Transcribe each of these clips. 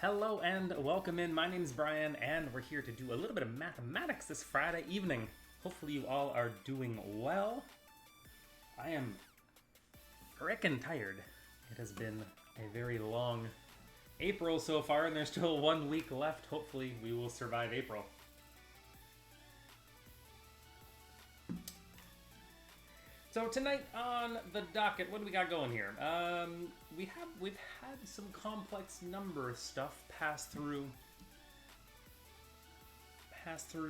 Hello and welcome in. My name's Brian, and we're here to do a little bit of mathematics this Friday evening. Hopefully you all are doing well. I am frickin' tired. It has been a very long April so far, and there's still 1 week left. Hopefully we will survive April. So tonight on the docket, what do we got going here? We've had some complex number stuff pass through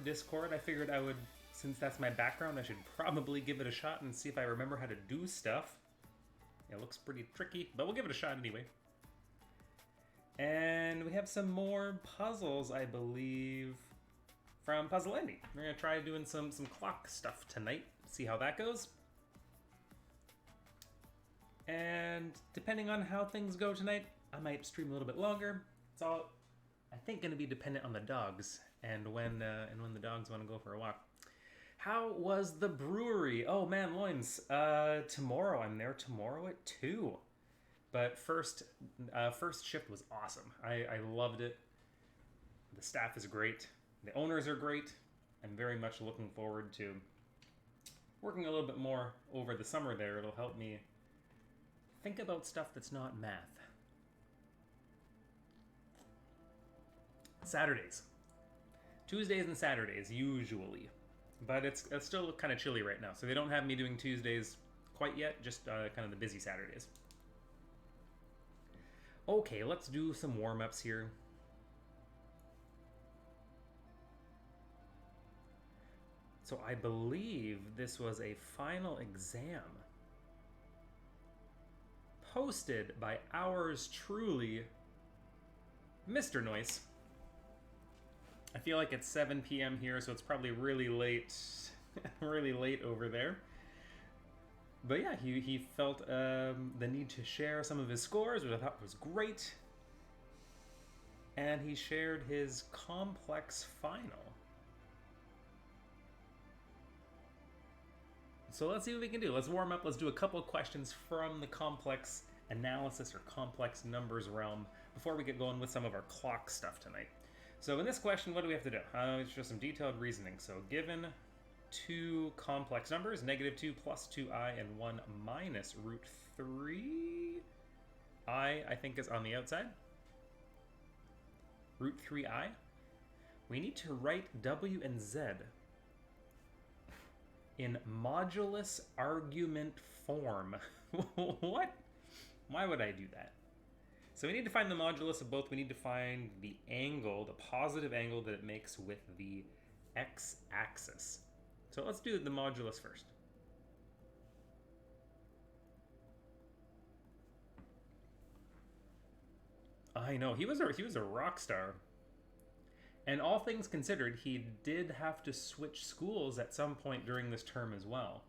Discord. I figured I would, since that's my background, I should probably give it a shot and see if I remember how to do stuff. It looks pretty tricky, but we'll give it a shot anyway. And we have some more puzzles, I believe, from Puzzle Andy. We're gonna try doing some clock stuff tonight, see how that goes. And depending on how things go tonight, I might stream a little bit longer. It's all, I think, going to be dependent on the dogs and when the dogs want to go for a walk. How was the brewery? Oh man, Loins. Tomorrow, I'm there tomorrow at 2. But first shift was awesome. I loved it. The staff is great. The owners are great. I'm very much looking forward to working a little bit more over the summer there. It'll help me think about stuff that's not math. Saturdays. Tuesdays and Saturdays, usually. But it's still kind of chilly right now, so they don't have me doing Tuesdays quite yet, just kind of the busy Saturdays. Okay, let's do some warm-ups here. So I believe this was a final exam posted by ours truly, Mr. Noise. I feel like it's 7 p.m. here, so it's probably really late, really late over there. But yeah, he felt the need to share some of his scores, which I thought was great. And he shared his complex final. So let's see what we can do. Let's warm up. Let's do a couple of questions from the complex analysis or complex numbers realm before we get going with some of our clock stuff tonight. So in this question, what do we have to do? It's just some detailed reasoning. So given two complex numbers, -2 plus 2i and 1 minus root 3, I think is on the outside. Root 3i. We need to write w and z in modulus argument form. What? Why would I do that? So we need to find the modulus of both. We need to find the angle, the positive angle that it makes with the x-axis. So let's do the modulus first. I know, he was a rock star. And all things considered, he did have to switch schools at some point during this term as well.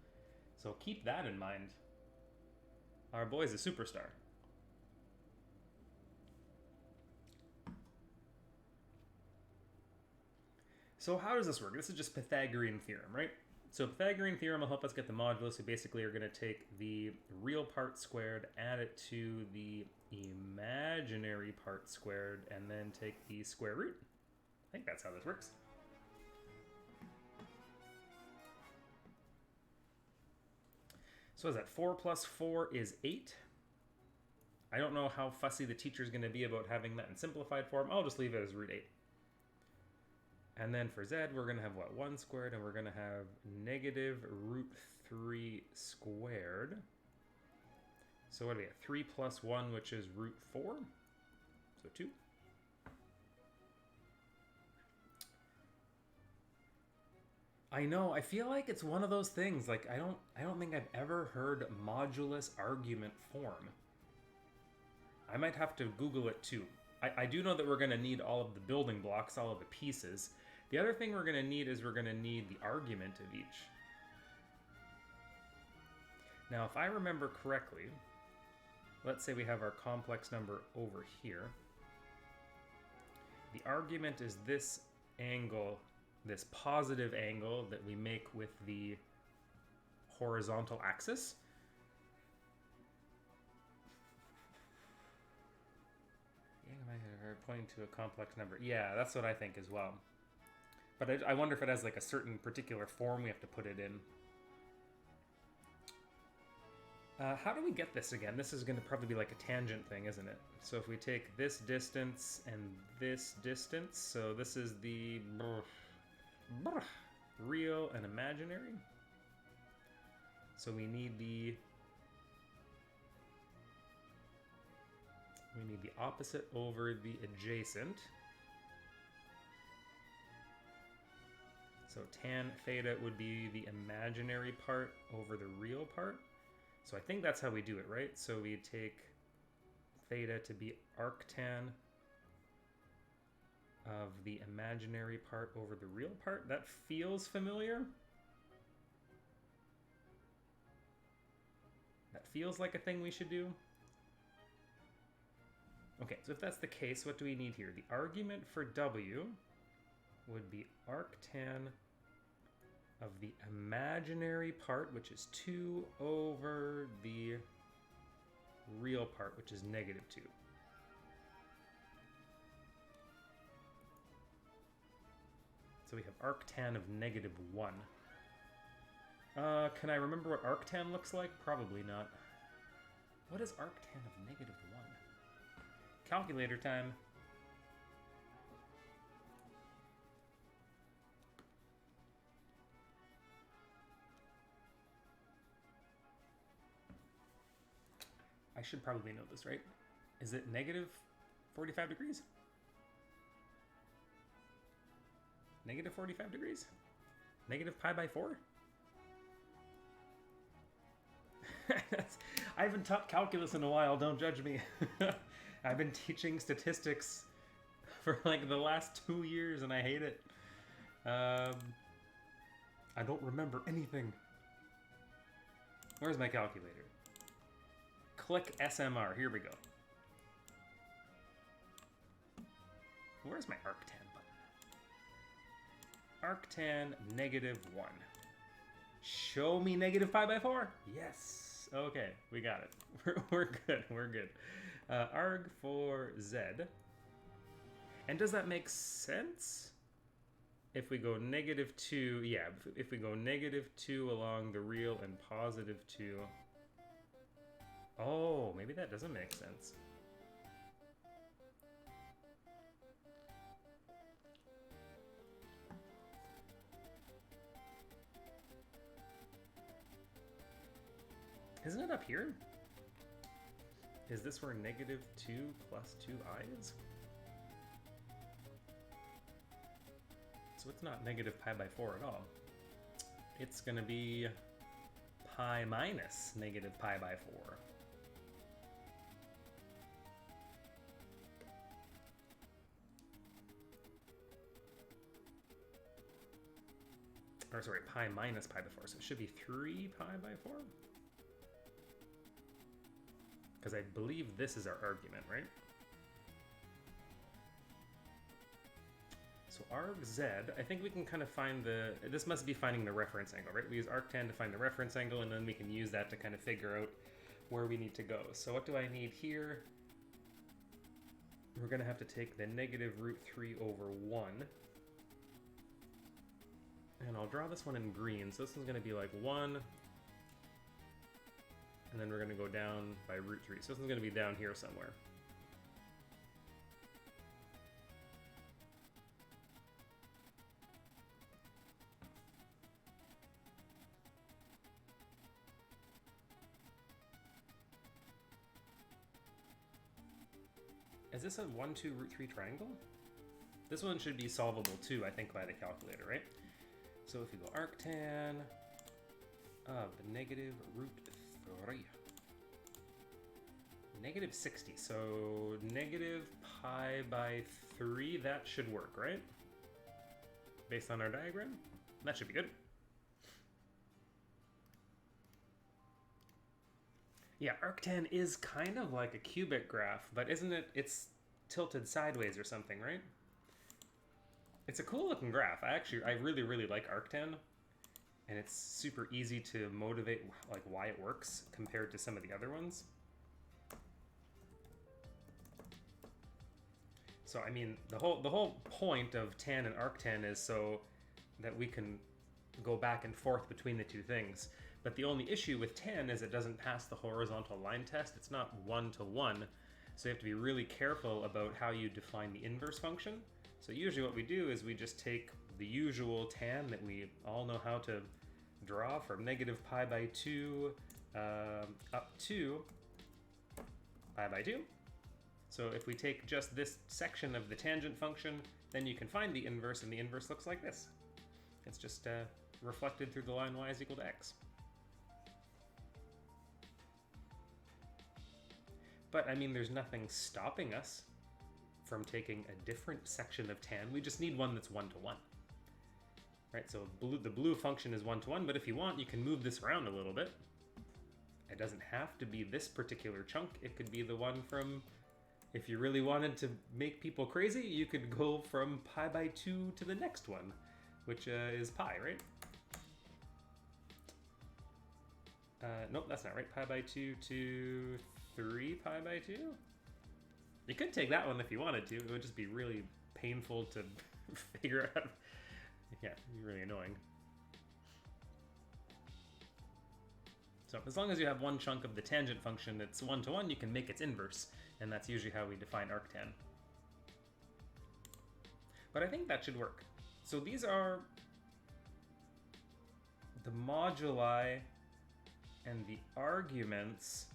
So keep that in mind. Our boy's a superstar. So how does this work? This is just Pythagorean theorem, right? So Pythagorean theorem will help us get the modulus. We basically are going to take the real part squared, add it to the imaginary part squared, and then take the square root. I think that's how this works. So is that 4 plus 4 is 8? I don't know how fussy the teacher's going to be about having that in simplified form. I'll just leave it as root 8. And then for z, we're going to have, what, 1 squared, and we're going to have negative root 3 squared. So what do we have? 3 plus 1, which is root 4. So 2. I know, I feel like it's one of those things, like I don't think I've ever heard modulus argument form. I might have to Google it too. I do know that we're going to need all of the building blocks, all of the pieces. The other thing we're going to need is we're going to need the argument of each. Now, if I remember correctly, let's say we have our complex number over here. The argument is this angle, this positive angle that we make with the horizontal axis. Yeah, are pointing to a complex number. Yeah, that's what I think as well. But I wonder if it has like a certain particular form we have to put it in. How do we get this again? This is going to probably be like a tangent thing, isn't it? So if we take this distance and this distance, so this is the real and imaginary. So we need the opposite over the adjacent. So tan theta would be the imaginary part over the real part. So I think that's how we do it, right? So we take theta to be arctan of the imaginary part over the real part. That feels familiar. That feels like a thing we should do. Okay, so if that's the case, what do we need here? The argument for W would be arctan of the imaginary part, which is 2 over the real part, which is -2. So we have arctan of -1. Can I remember what arctan looks like? Probably not. What is arctan of -1? Calculator time. I should probably know this, right? Is it -45 degrees? -45 degrees? -pi/4? I haven't taught calculus in a while, don't judge me. I've been teaching statistics for like the last 2 years and I hate it. I don't remember anything. Where's my calculator? Click SMR, here we go. Where's my arctan button? Arctan -1. Show me -pi/4. Yes. Okay, we got it. We're good. We're good. Arg for Z. And does that make sense? If we go -2, yeah, if we go -2 along the real and +2. Oh, maybe that doesn't make sense. Isn't it up here? Is this where -2 + 2i is? So it's not -pi/4 at all. It's going to be pi minus -pi/4. Or sorry, pi minus pi/4. So it should be 3pi/4. Because I believe this is our argument, right? So arg z, I think we can kind of find the, this must be finding the reference angle, right? We use arctan to find the reference angle, and then we can use that to kind of figure out where we need to go. So what do I need here? We're going to have to take the -√3/1. And I'll draw this one in green. So this one's going to be like 1. And then we're going to go down by √3. So this one's going to be down here somewhere. Is this a 1, 2, √3 triangle? This one should be solvable too, I think, by the calculator, right? So if you go arctan of -√3, -60, so -pi/3, that should work, right? Based on our diagram? That should be good. Yeah, arctan is kind of like a cubic graph, but isn't it, it's tilted sideways or something, right? It's a cool looking graph. I really, really like arctan, and it's super easy to motivate like why it works compared to some of the other ones. So I mean, the whole point of tan and arctan is so that we can go back and forth between the two things. But the only issue with tan is it doesn't pass the horizontal line test. It's not 1-to-1. So you have to be really careful about how you define the inverse function. So usually what we do is we just take the usual tan that we all know how to draw from negative pi by 2 up to pi by 2. So if we take just this section of the tangent function, then you can find the inverse, and the inverse looks like this. It's just reflected through the line y is equal to x. But I mean, there's nothing stopping us from taking a different section of tan. We just need one that's 1-to-1. Right, so the blue function is 1-to-1, but if you want, you can move this around a little bit. It doesn't have to be this particular chunk. It could be the one from, if you really wanted to make people crazy, you could go from pi by 2 to the next one, which is pi, right? Nope, that's not right. Pi by 2 to 3 pi by 2? You could take that one if you wanted to. It would just be really painful to figure out. Yeah, it'd be really annoying. So as long as you have one chunk of the tangent function that's 1-to-1, you can make its inverse, and that's usually how we define arctan. But I think that should work. So these are the moduli and the arguments.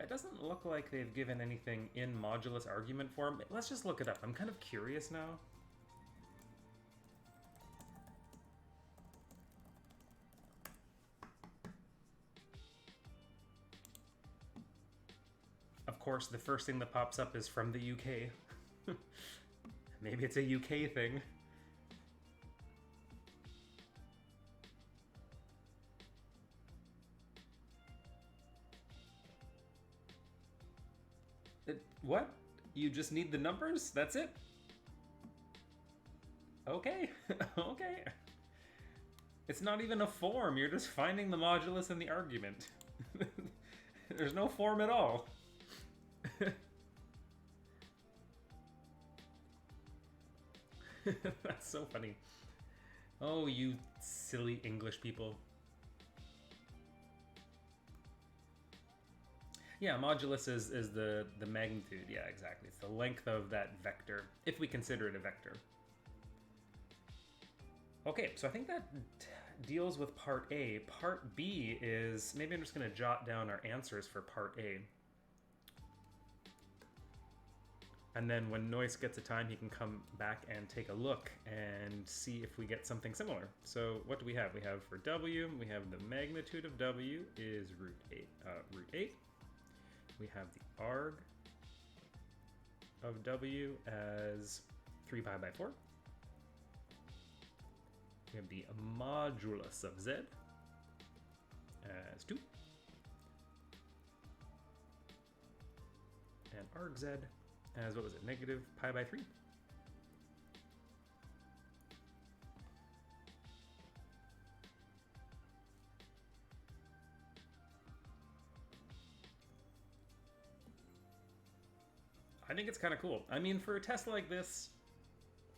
It doesn't look like they've given anything in modulus argument form. Let's just look it up. I'm kind of curious now. Of course, the first thing that pops up is from the UK. Maybe it's a UK thing. What? You just need the numbers? That's it? Okay. Okay. It's not even a form. You're just finding the modulus and the argument. There's no form at all. That's so funny. Oh, you silly English people. Yeah, modulus is the magnitude. Yeah, exactly. It's the length of that vector, if we consider it a vector. Okay, so I think that deals with part A. Part B is, maybe I'm just going to jot down our answers for part A. And then when Noyce gets a time, he can come back and take a look and see if we get something similar. So what do we have? We have for W, we have the magnitude of W is root 8. We have the arg of W as 3 pi by 4. We have the modulus of Z as 2. And arg Z as, what was it, negative pi by 3. I think it's kind of cool. I mean, for a test like this,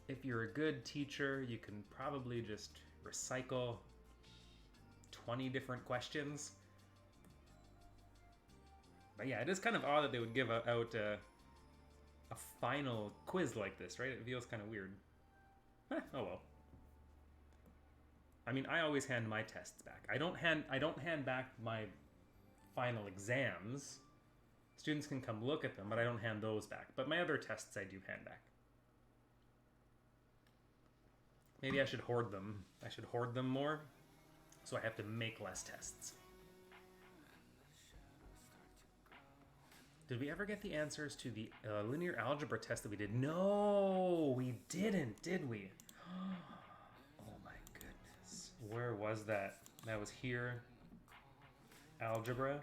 if you're a good teacher, you can probably just recycle 20 different questions. But yeah, it is kind of odd that they would give out a final quiz like this, right? It feels kind of weird. Oh well. I mean, I always hand my tests back. I don't hand back my final exams. Students can come look at them, but I don't hand those back. But my other tests I do hand back. Maybe I should hoard them. I should hoard them more, so I have to make less tests. Did we ever get the answers to the linear algebra test that we did? No, we didn't, did we? Oh my goodness. Where was that? That was here. Algebra.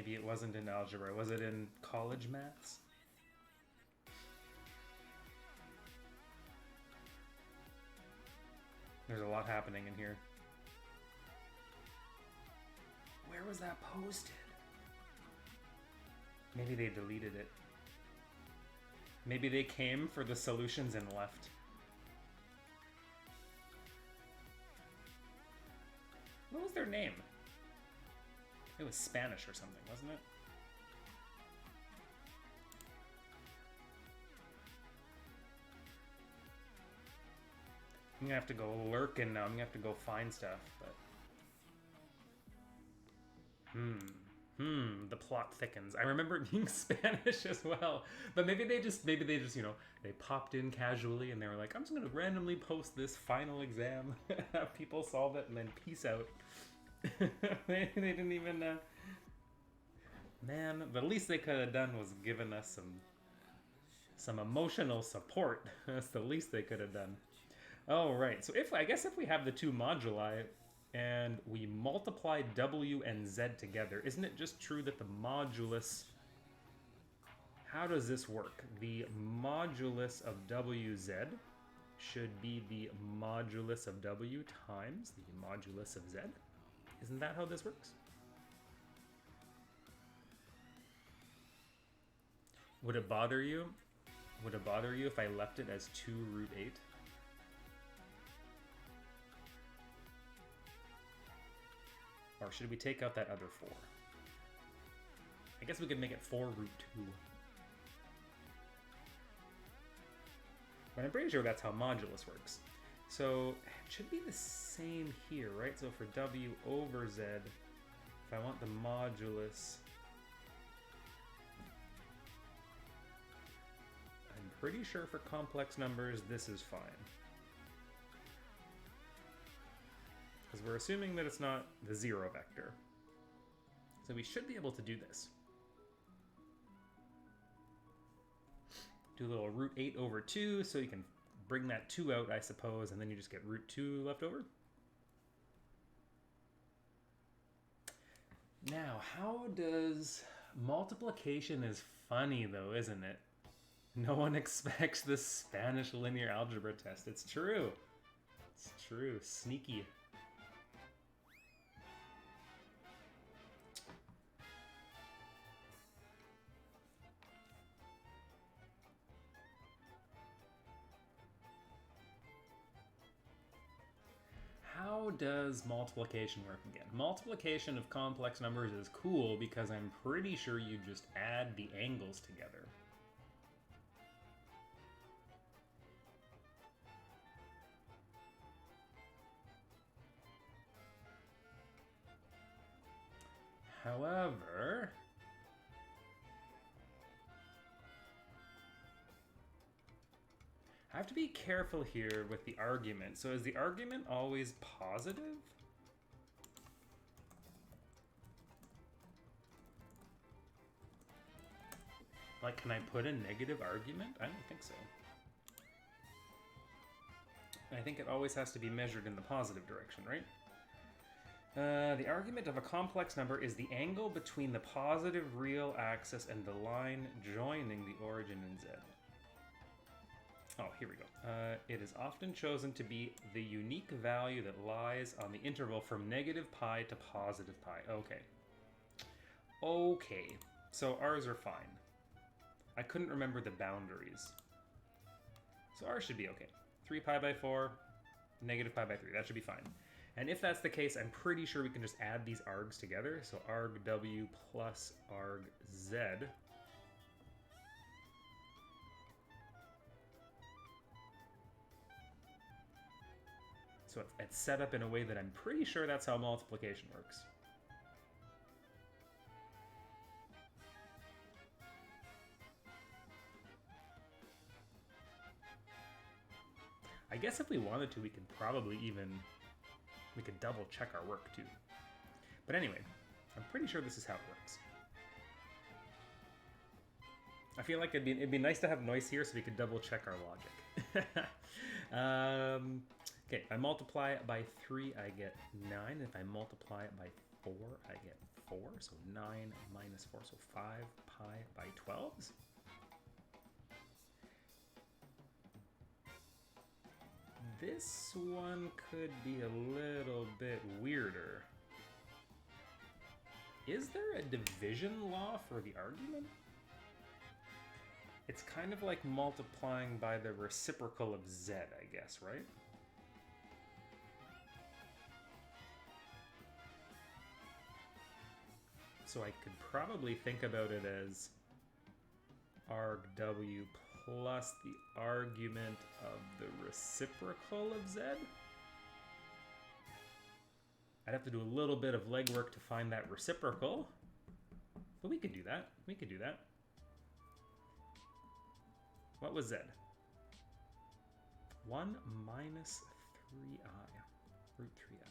Maybe it wasn't in algebra. Was it in college maths? There's a lot happening in here. Where was that posted? Maybe they deleted it. Maybe they came for the solutions and left. What was their name? It was Spanish or something, wasn't it? I'm gonna have to go lurking now. I'm gonna have to go find stuff, but... the plot thickens. I remember it being Spanish as well. But maybe they just, you know, they popped in casually and they were like, I'm just gonna randomly post this final exam, have people solve it, and then peace out. they didn't even, man, the least they could have done was given us some emotional support. That's the least they could have done. Oh, right. So I guess if we have the two moduli and we multiply W and Z together, isn't it just true that the modulus... How does this work? The modulus of WZ should be the modulus of W times the modulus of Z. Isn't that how this works? Would it bother you? Would it bother you if I left it as 2 root 8? Or should we take out that other 4? I guess we could make it 4 root 2. But I'm pretty sure that's how modulus works. So it should be the same here, right? So for W over Z, if I want the modulus, I'm pretty sure for complex numbers this is fine. Because we're assuming that it's not the 0 vector. So we should be able to do this. Do a little root 8 over 2, so you can bring that 2 out, I suppose, and then you just get root 2 left over. Now, how does... Multiplication is funny, though, isn't it? No one expects the Spanish linear algebra test. It's true. It's true. Sneaky. How does multiplication work again? Multiplication of complex numbers is cool because I'm pretty sure you just add the angles together. However, I have to be careful here with the argument. So is the argument always positive? Like, can I put a negative argument? I don't think so. I think it always has to be measured in the positive direction, right? The argument of a complex number is the angle between the positive real axis and the line joining the origin in Z. Oh, here we go. It is often chosen to be the unique value that lies on the interval from negative pi to positive pi. Okay. Okay. So ours are fine. I couldn't remember the boundaries. So ours should be okay. 3 pi by 4, negative pi by 3. That should be fine. And if that's the case, I'm pretty sure we can just add these args together. So arg W plus arg Z. So it's set up in a way that I'm pretty sure that's how multiplication works. I guess if we wanted to, we could probably we could double check our work too. But anyway, I'm pretty sure this is how it works. I feel like it'd be nice to have noise here so we could double check our logic. Okay, if I multiply it by 3, I get 9. If I multiply it by 4, I get 4. So 9 minus 4, so 5 pi by 12s. This one could be a little bit weirder. Is there a division law for the argument? It's kind of like multiplying by the reciprocal of z, I guess, right? So I could probably think about it as argw plus the argument of the reciprocal of z. I'd have to do a little bit of legwork to find that reciprocal, but we could do that. We could do that. What was z? 1 minus 3i, root 3i.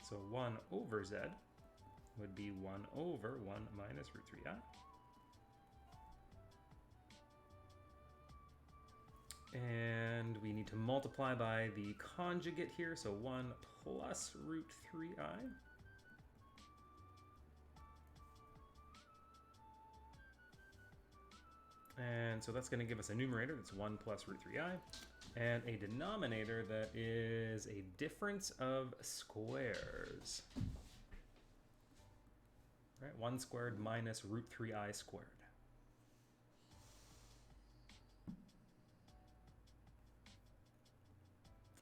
So 1 over z would be 1 over 1 minus root 3i. And we need to multiply by the conjugate here, so 1 plus root 3i. And so that's going to give us a numerator that's 1 plus root 3i, and a denominator that is a difference of squares. Right, 1 squared minus root 3i squared.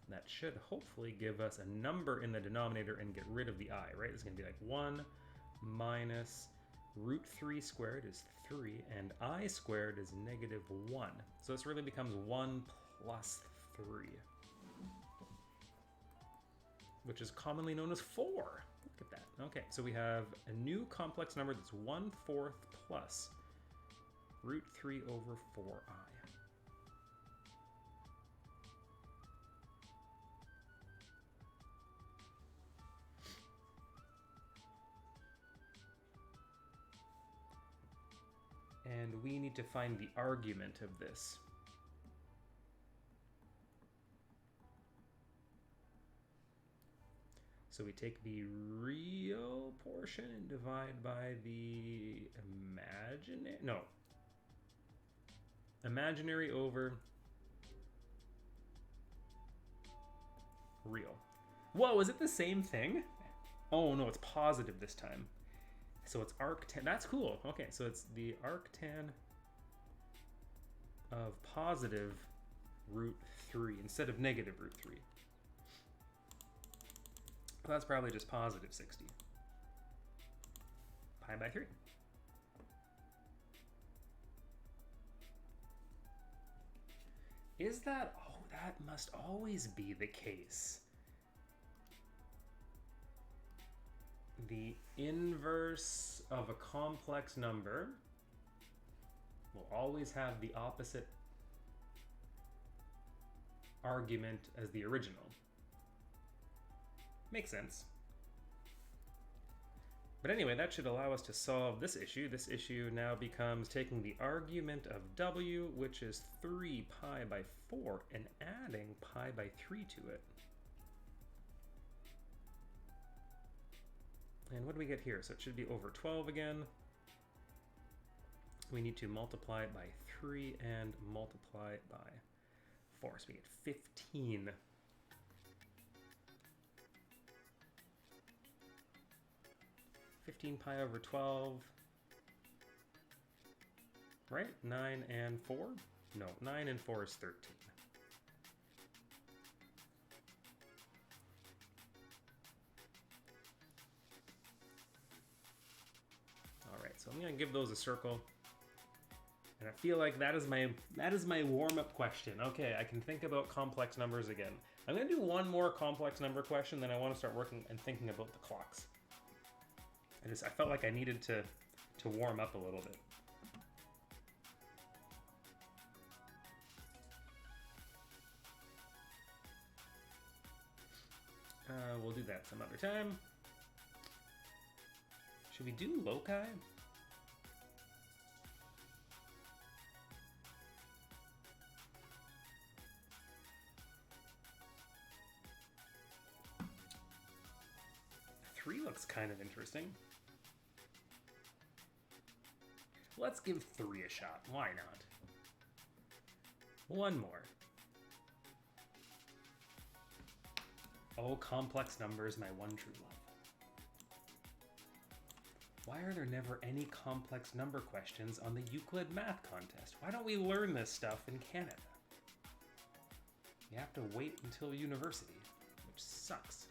That should hopefully give us a number in the denominator and get rid of the I, right? It's going to be like 1 minus root 3 squared is 3, and I squared is negative 1. So this really becomes 1 plus 3, which is commonly known as 4. Look at that. Okay, so we have a new complex number that's 1/4 plus root 3 over 4i. And we need to find the argument of this. So we take the real portion and divide by the imaginary, no. Imaginary over real. Whoa, is it the same thing? Oh no, it's positive this time. So it's arctan, that's cool. Okay, so it's the arctan of positive root 3 instead of negative root 3. Well, that's probably just positive 60. Pi by 3. Is that, oh, that must always be the case. The inverse of a complex number will always have the opposite argument as the original. Makes sense. But anyway, that should allow us to solve this issue. This issue now becomes taking the argument of w, which is 3 pi by 4, and adding pi by 3 to it. And what do we get here? So it should be over 12 again. We need to multiply it by 3 and multiply it by 4. So we get 15. Pi over 12. Right? 9 and 4? No, 9 and 4 is 13. So I'm going to give those a circle, and I feel like that is my warm-up question. Okay, I can think about complex numbers again. I'm going to do one more complex number question, then I want to start working and thinking about the clocks. I felt like I needed to warm up a little bit. We'll do that some other time. Should we do loci? tree looks kind of interesting. Let's give 3 a shot. Why not? One more. Oh, complex numbers, my one true love. Why are there never any complex number questions on the Euclid math contest? Why don't we learn this stuff in Canada? You have to wait until university, which sucks.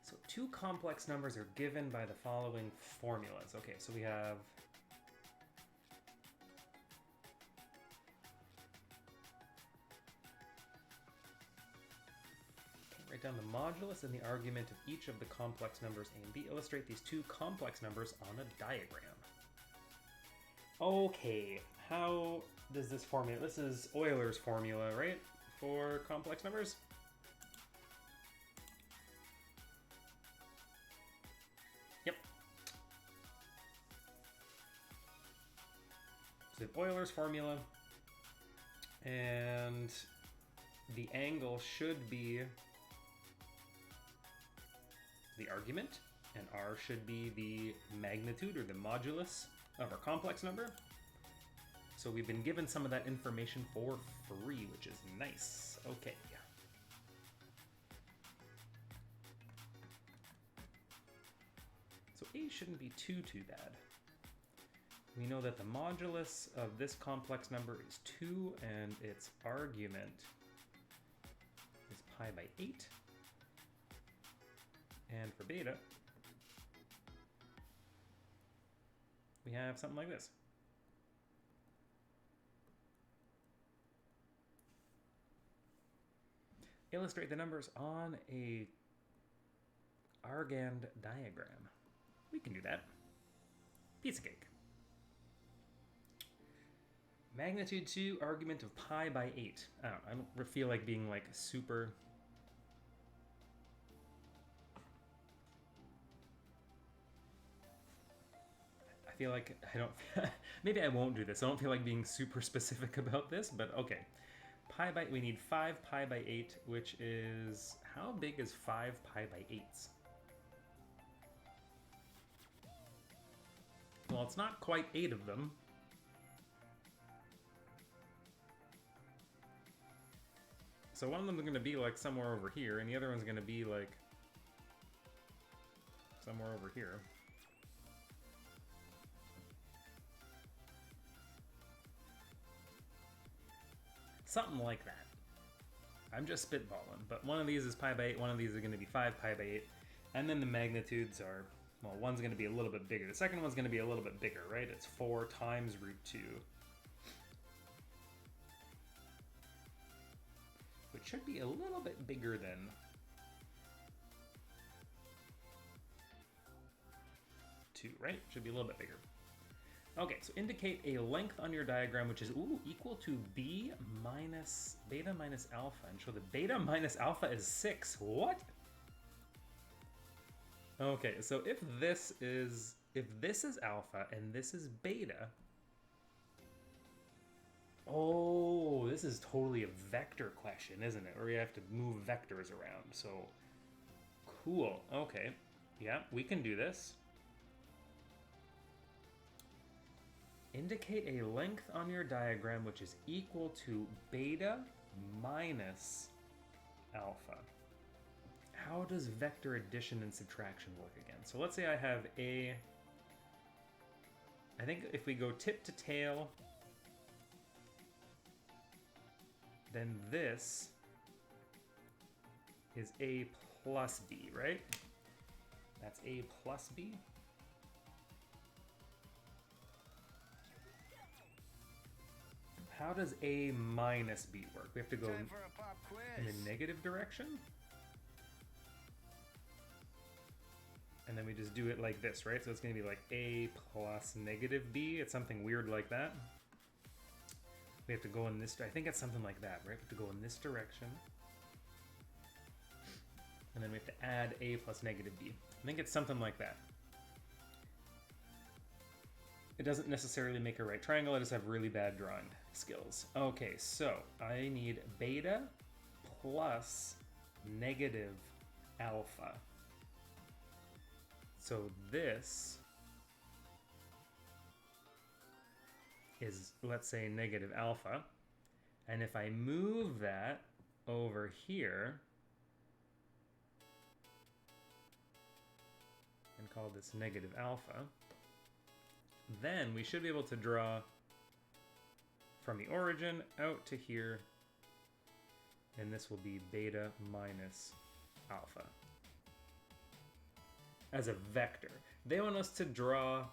So 2 complex numbers are given by the following formulas. Okay, so we have write down the modulus and the argument of each of the complex numbers A and B. Illustrate these 2 complex numbers on a diagram. Okay, how does this formula? This is Euler's formula, right? For complex numbers? Yep. So we have Euler's formula, and the angle should be the argument, and R should be the magnitude or the modulus of our complex number. So we've been given some of that information for free, which is nice. Okay. So A shouldn't be too bad. We know that the modulus of this complex number is 2, and its argument is pi by 8. And for beta, we have something like this. Illustrate the numbers on a Argand diagram. We can do that. Piece of cake. Magnitude 2, argument of pi by 8. I don't feel like being like super... I feel like I don't... Maybe I won't do this. I don't feel like being super specific about this, but okay. Pi by... We need 5 pi by 8, which is... How big is 5 pi by 8s? Well, it's not quite 8 of them. So one of them is going to be like somewhere over here, and the other one's going to be like somewhere over here. Something like that. I'm just spitballing, but one of these is pi by 8, one of these is going to be 5 pi by 8, and then the magnitudes are, well, one's going to be a little bit bigger. The second one's going to be a little bit bigger, right? It's 4 times root 2. Which should be a little bit bigger than... two, right? Should be a little bit bigger. Okay, so indicate a length on your diagram which is equal to b minus beta minus alpha, and show that beta minus alpha is 6. What? Okay, so if this is alpha and this is beta, oh, this is totally a vector question, isn't it? Where you have to move vectors around. So cool. Okay, yeah, we can do this. Indicate a length on your diagram which is equal to beta minus alpha. How does vector addition and subtraction work again? So let's say I have I think if we go tip to tail, then this is A plus B, right? That's A plus B. How does A minus B work? We have to go in the negative direction? And then we just do it like this, right? So it's going to be like A plus negative B. It's something weird like that. We have to go in this, I think it's something like that, right? We have to go in this direction. And then we have to add A plus negative B. I think it's something like that. It doesn't necessarily make a right triangle, I just have really bad drawing skills. Okay, so I need beta plus negative alpha. So this is, let's say, negative alpha. And if I move that over here and call this negative alpha, then we should be able to draw from the origin out to here, and this will be beta minus alpha as a vector. They want us to draw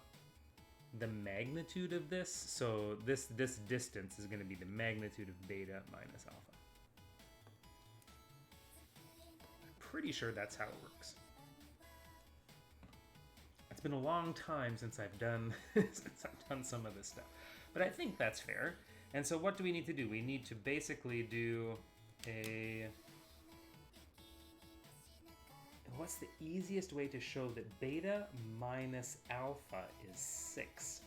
the magnitude of this, so this distance is going to be the magnitude of beta minus alpha. I'm pretty sure that's how it works. It's been a long time since I've done some of this stuff, but I think that's fair. And so what do we need to do? We need to basically do a... What's the easiest way to show that beta minus alpha is 6?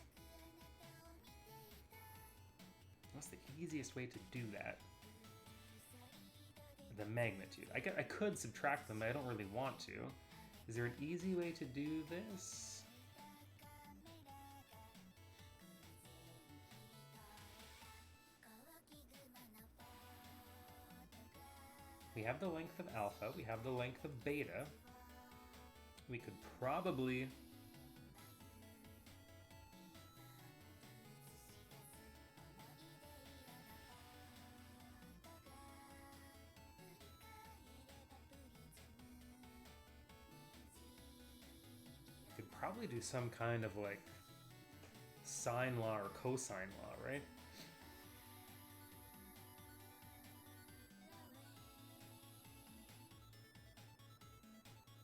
What's the easiest way to do that? The magnitude. I could subtract them, but I don't really want to. Is there an easy way to do this? We have the length of alpha, we have the length of beta. We could probably do some kind of like sine law or cosine law, right?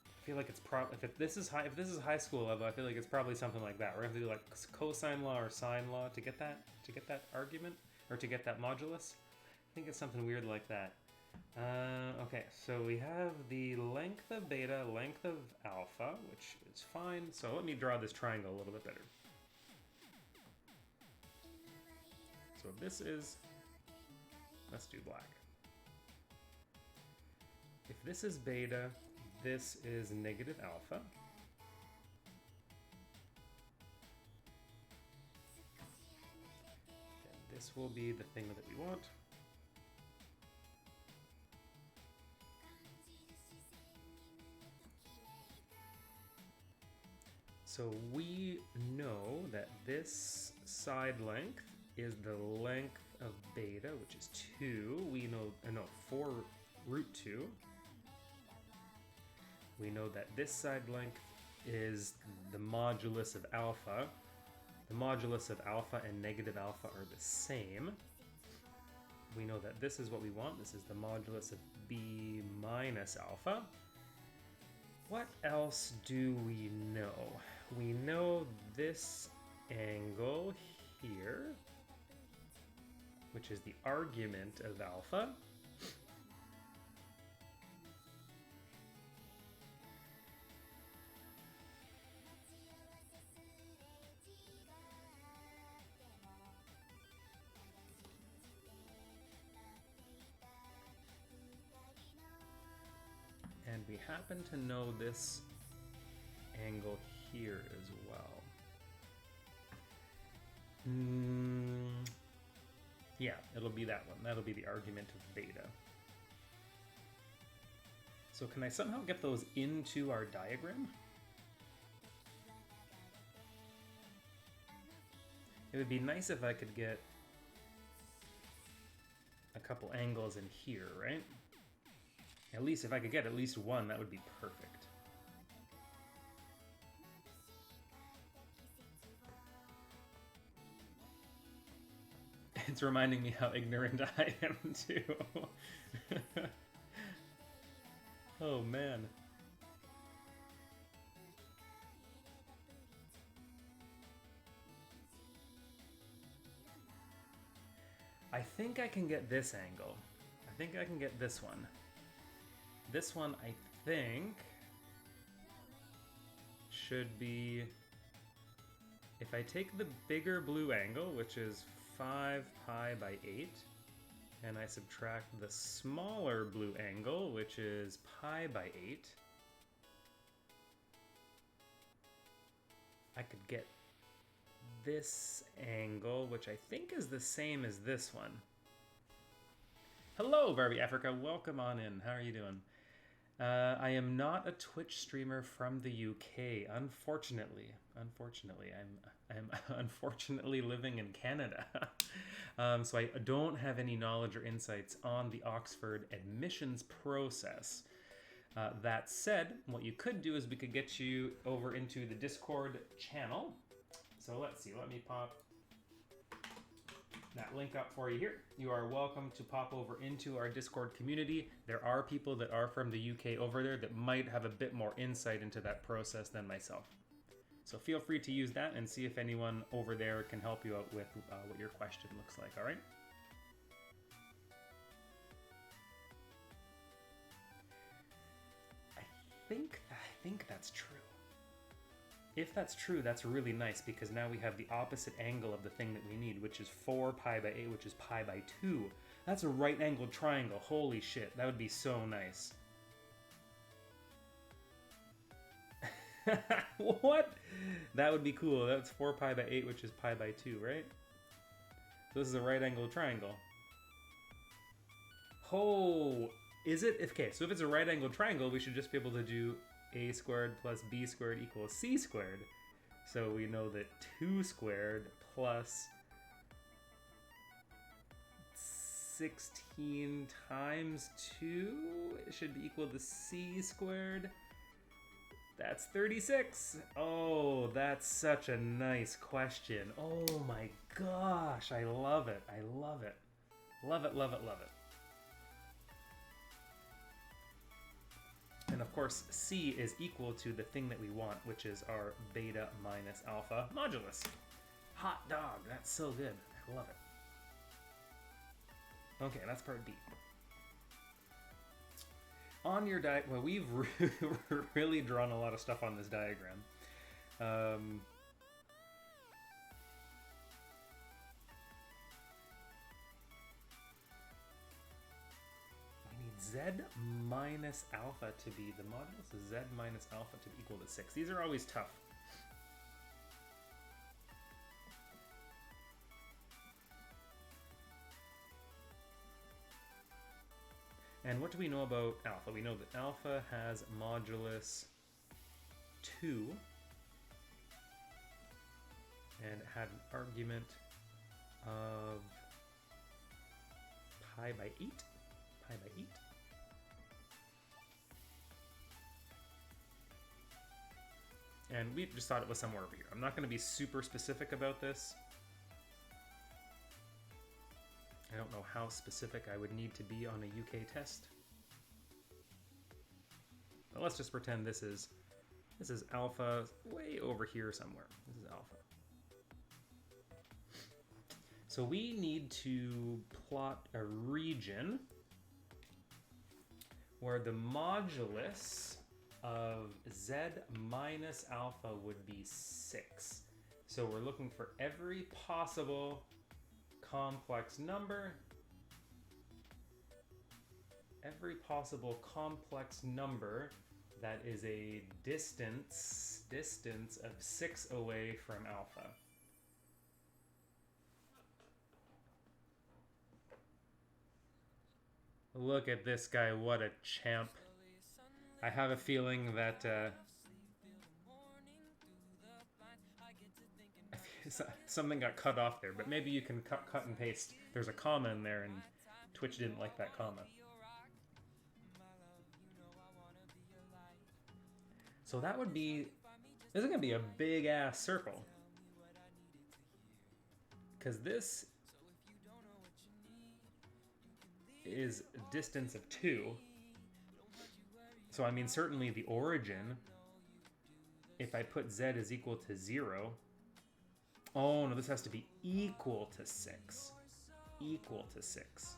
I feel like it's probably, if this is high school level, I feel like it's probably something like that. We're gonna have to do like cosine law or sine law to get that argument, or to get that modulus. I think it's something weird like that. Okay, so we have the length of beta, length of alpha, which is fine. So let me draw this triangle a little bit better. So this is, let's do black. If this is beta, this is negative alpha. And this will be the thing that we want. So we know that this side length is the length of beta, which is 2. We know, no, 4 root 2. We know that this side length is the modulus of alpha. The modulus of alpha and negative alpha are the same. We know that this is what we want. This is the modulus of b minus alpha. What else do we know? We know this angle here, which is the argument of alpha. And we happen to know this angle here as well. Yeah, it'll be that one. That'll be the argument of beta. So can I somehow get those into our diagram? It would be nice if I could get a couple angles in here, right? At least if I could get at least one, that would be perfect. It's reminding me how ignorant I am too. Oh man. I think I can get this angle. I think I can get this one. This one, I think, should be if I take the bigger blue angle, which is 5 pi by 8, and I subtract the smaller blue angle, which is pi by 8, I could get this angle, which I think is the same as this one. Hello, Barbie Africa. Welcome on in. How are you doing? I am not a Twitch streamer from the UK, unfortunately. I'm unfortunately living in Canada. So I don't have any knowledge or insights on the Oxford admissions process. That said, what you could do is we could get you over into the Discord channel. So let's see, let me pop that link up for you here. You are welcome to pop over into our Discord community. There are people that are from the UK over there that might have a bit more insight into that process than myself. So feel free to use that and see if anyone over there can help you out with what your question looks like, all right? I think that's true. If that's true, that's really nice because now we have the opposite angle of the thing that we need, which is 4 pi by 8, which is pi by 2. That's a right-angled triangle. Holy shit, that would be so nice. What? That would be cool. That's 4 pi by 8, which is pi by 2, right? So this is a right-angled triangle. Oh, is it? Okay, so if it's a right-angled triangle, we should just be able to do a squared plus b squared equals c squared. So we know that 2 squared plus 16 times 2 should be equal to c squared. That's 36. Oh, that's such a nice question. Oh my gosh, I love it. I love it. Love it, love it, love it. And of course, c is equal to the thing that we want, which is our beta minus alpha modulus. Hot dog, that's so good. I love it. Okay, that's part B. On your well, we've really drawn a lot of stuff on this diagram. I need z minus alpha to be the modulus of z minus alpha to be equal to 6. These are always tough. And what do we know about alpha? We know that alpha has modulus 2 and it had an argument of pi by 8. Pi by 8. And we just thought it was somewhere over here. I'm not going to be super specific about this. I don't know how specific I would need to be on a UK test. But let's just pretend this is alpha way over here somewhere. This is alpha. So we need to plot a region where the modulus of z minus alpha would be 6. So we're looking for every possible complex number, that is a distance of 6 away from alpha. Look at this guy, what a champ. I have a feeling that something got cut off there, but maybe you can cut and paste. There's a comma in there and Twitch didn't like that comma. So that would be, this is gonna be a big ass circle. Because this is a distance of 2. So I mean, certainly the origin, if I put z is equal to 0, oh no, this has to be equal to 6. Equal to 6.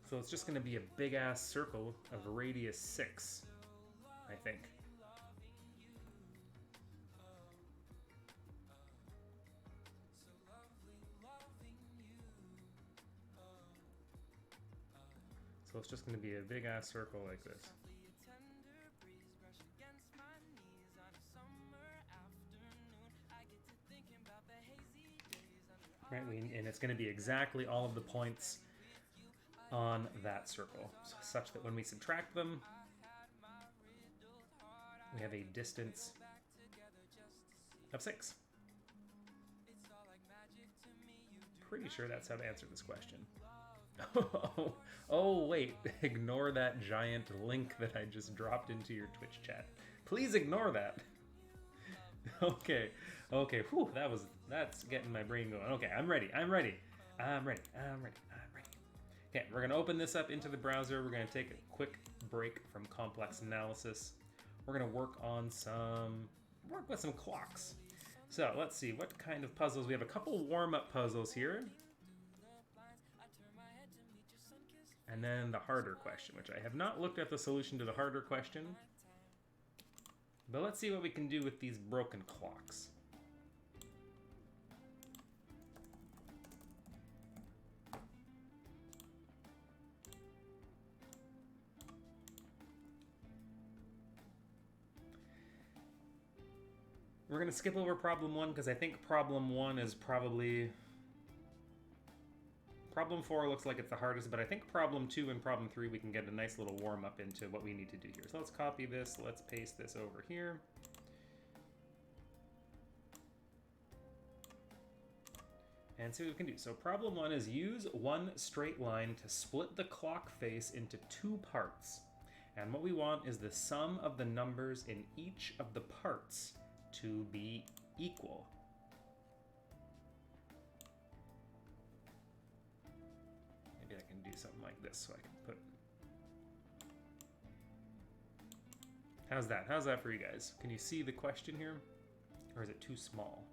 So it's just going to be a big ass circle of radius 6, I think. So it's just going to be a big ass circle like this. Right, and it's going to be exactly all of the points on that circle, such that when we subtract them, we have a distance of 6. Pretty sure that's how to answer this question. Oh, wait, ignore that giant link that I just dropped into your Twitch chat. Please ignore that. Okay, whew, that's getting my brain going. Okay, I'm ready. Okay, we're gonna open this up into the browser. We're gonna take a quick break from complex analysis. We're gonna work with some clocks. So let's see, what kind of puzzles? We have a couple warm-up puzzles here. And then the harder question, which I have not looked at the solution to the harder question. But let's see what we can do with these broken clocks. We're going to skip over problem 1 because I think problem 1 is probably... Problem 4 looks like it's the hardest, but I think problem 2 and problem 3 we can get a nice little warm-up into what we need to do here. So let's copy this, let's paste this over here. And see what we can do. So problem 1 is use one straight line to split the clock face into 2 parts. And what we want is the sum of the numbers in each of the parts to be equal. Maybe I can do something like this so I can put... How's that? How's that for you guys? Can you see the question here? Or is it too small?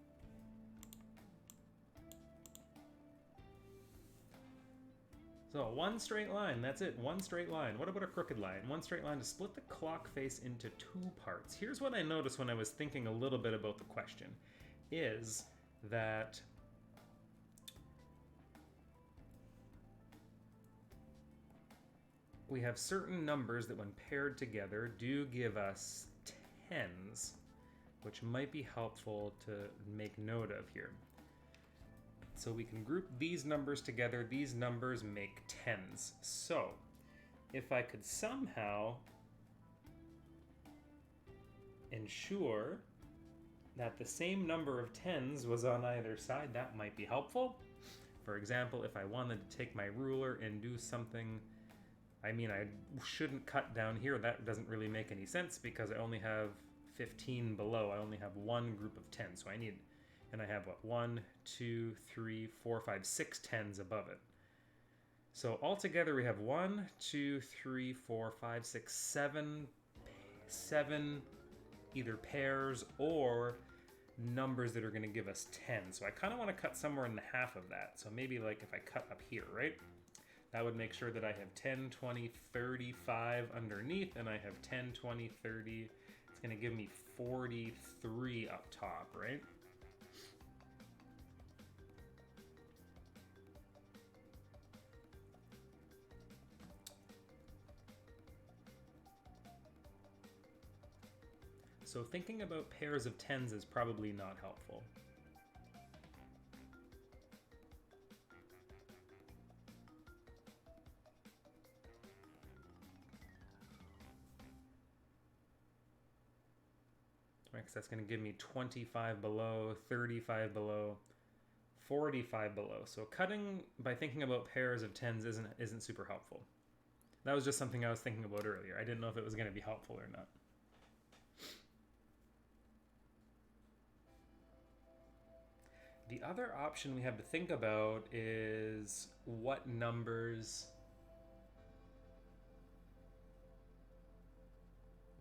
So one straight line, that's it, one straight line. What about a crooked line? One straight line to split the clock face into 2 parts. Here's what I noticed when I was thinking a little bit about the question, is that we have certain numbers that when paired together do give us tens, which might be helpful to make note of here. So we can group these numbers together. These numbers make tens. So if I could somehow ensure that the same number of tens was on either side, that might be helpful. For example, if I wanted to take my ruler and do something, I mean, I shouldn't cut down here. That doesn't really make any sense because I only have 15 below. I only have one group of 10. So I need... And I have, what, 1, 2, 3, 4, 5, 6 tens above it. So altogether we have 1, 2, 3, 4, 5, 6, 7 either pairs or numbers that are going to give us 10. So I kind of want to cut somewhere in the half of that. So maybe like if I cut up here, right? That would make sure that I have 10, 20, 35 underneath, and I have 10, 20, 30. It's going to give me 43 up top, right? So thinking about pairs of tens is probably not helpful. Right, because that's going to give me 25 below, 35 below, 45 below. So cutting by thinking about pairs of tens isn't super helpful. That was just something I was thinking about earlier. I didn't know if it was going to be helpful or not. The other option we have to think about is what numbers,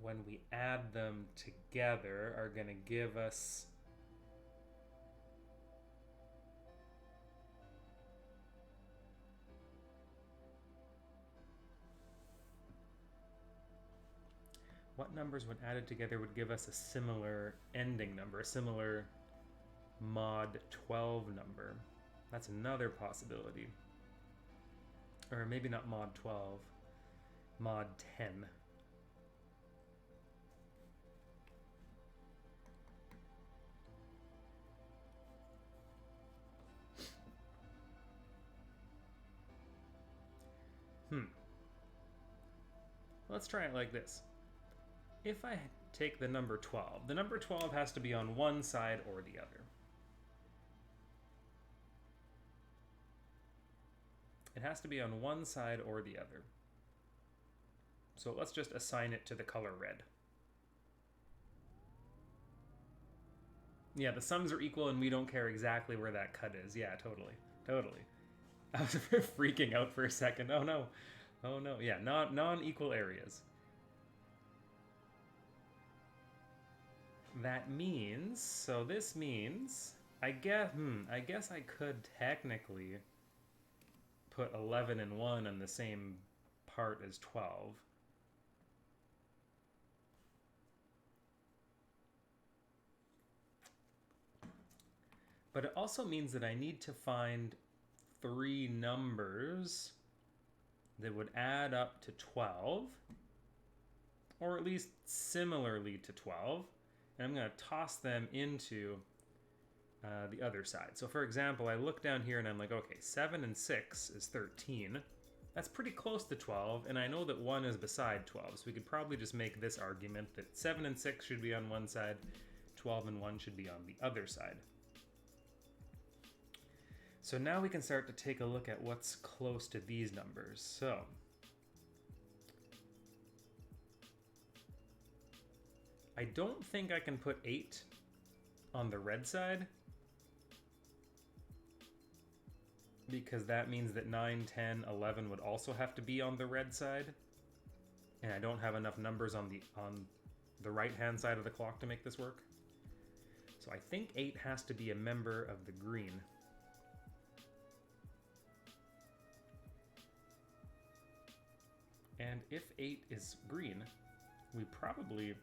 when we add them together, are going to give us what numbers when added together would give us a similar ending number, a similar mod 12 number. That's another possibility. Or maybe not mod 12. mod 10. Let's try it like this. If I take the number 12, the number 12 has to be on one side or the other. It has to be on one side or the other. So let's just assign it to the color red. Yeah, the sums are equal and we don't care exactly where that cut is. Yeah, totally. Totally. I was freaking out for a second. Oh no. Oh no. Yeah, non-equal areas. That means, so this means, I guess I could technically put 11 and 1 on the same part as 12. But it also means that I need to find 3 numbers that would add up to 12, or at least similarly to 12, and I'm going to toss them into the other side. So for example, I look down here and I'm like, okay, 7 and 6 is 13. That's pretty close to 12, and I know that 1 is beside 12, so we could probably just make this argument that 7 and 6 should be on one side, 12 and 1 should be on the other side. So now we can start to take a look at what's close to these numbers. So I don't think I can put 8 on the red side, because that means that 9, 10, 11 would also have to be on the red side, and I don't have enough numbers on the right-hand side of the clock to make this work. So I think 8 has to be a member of the green. And if 8 is green, we probably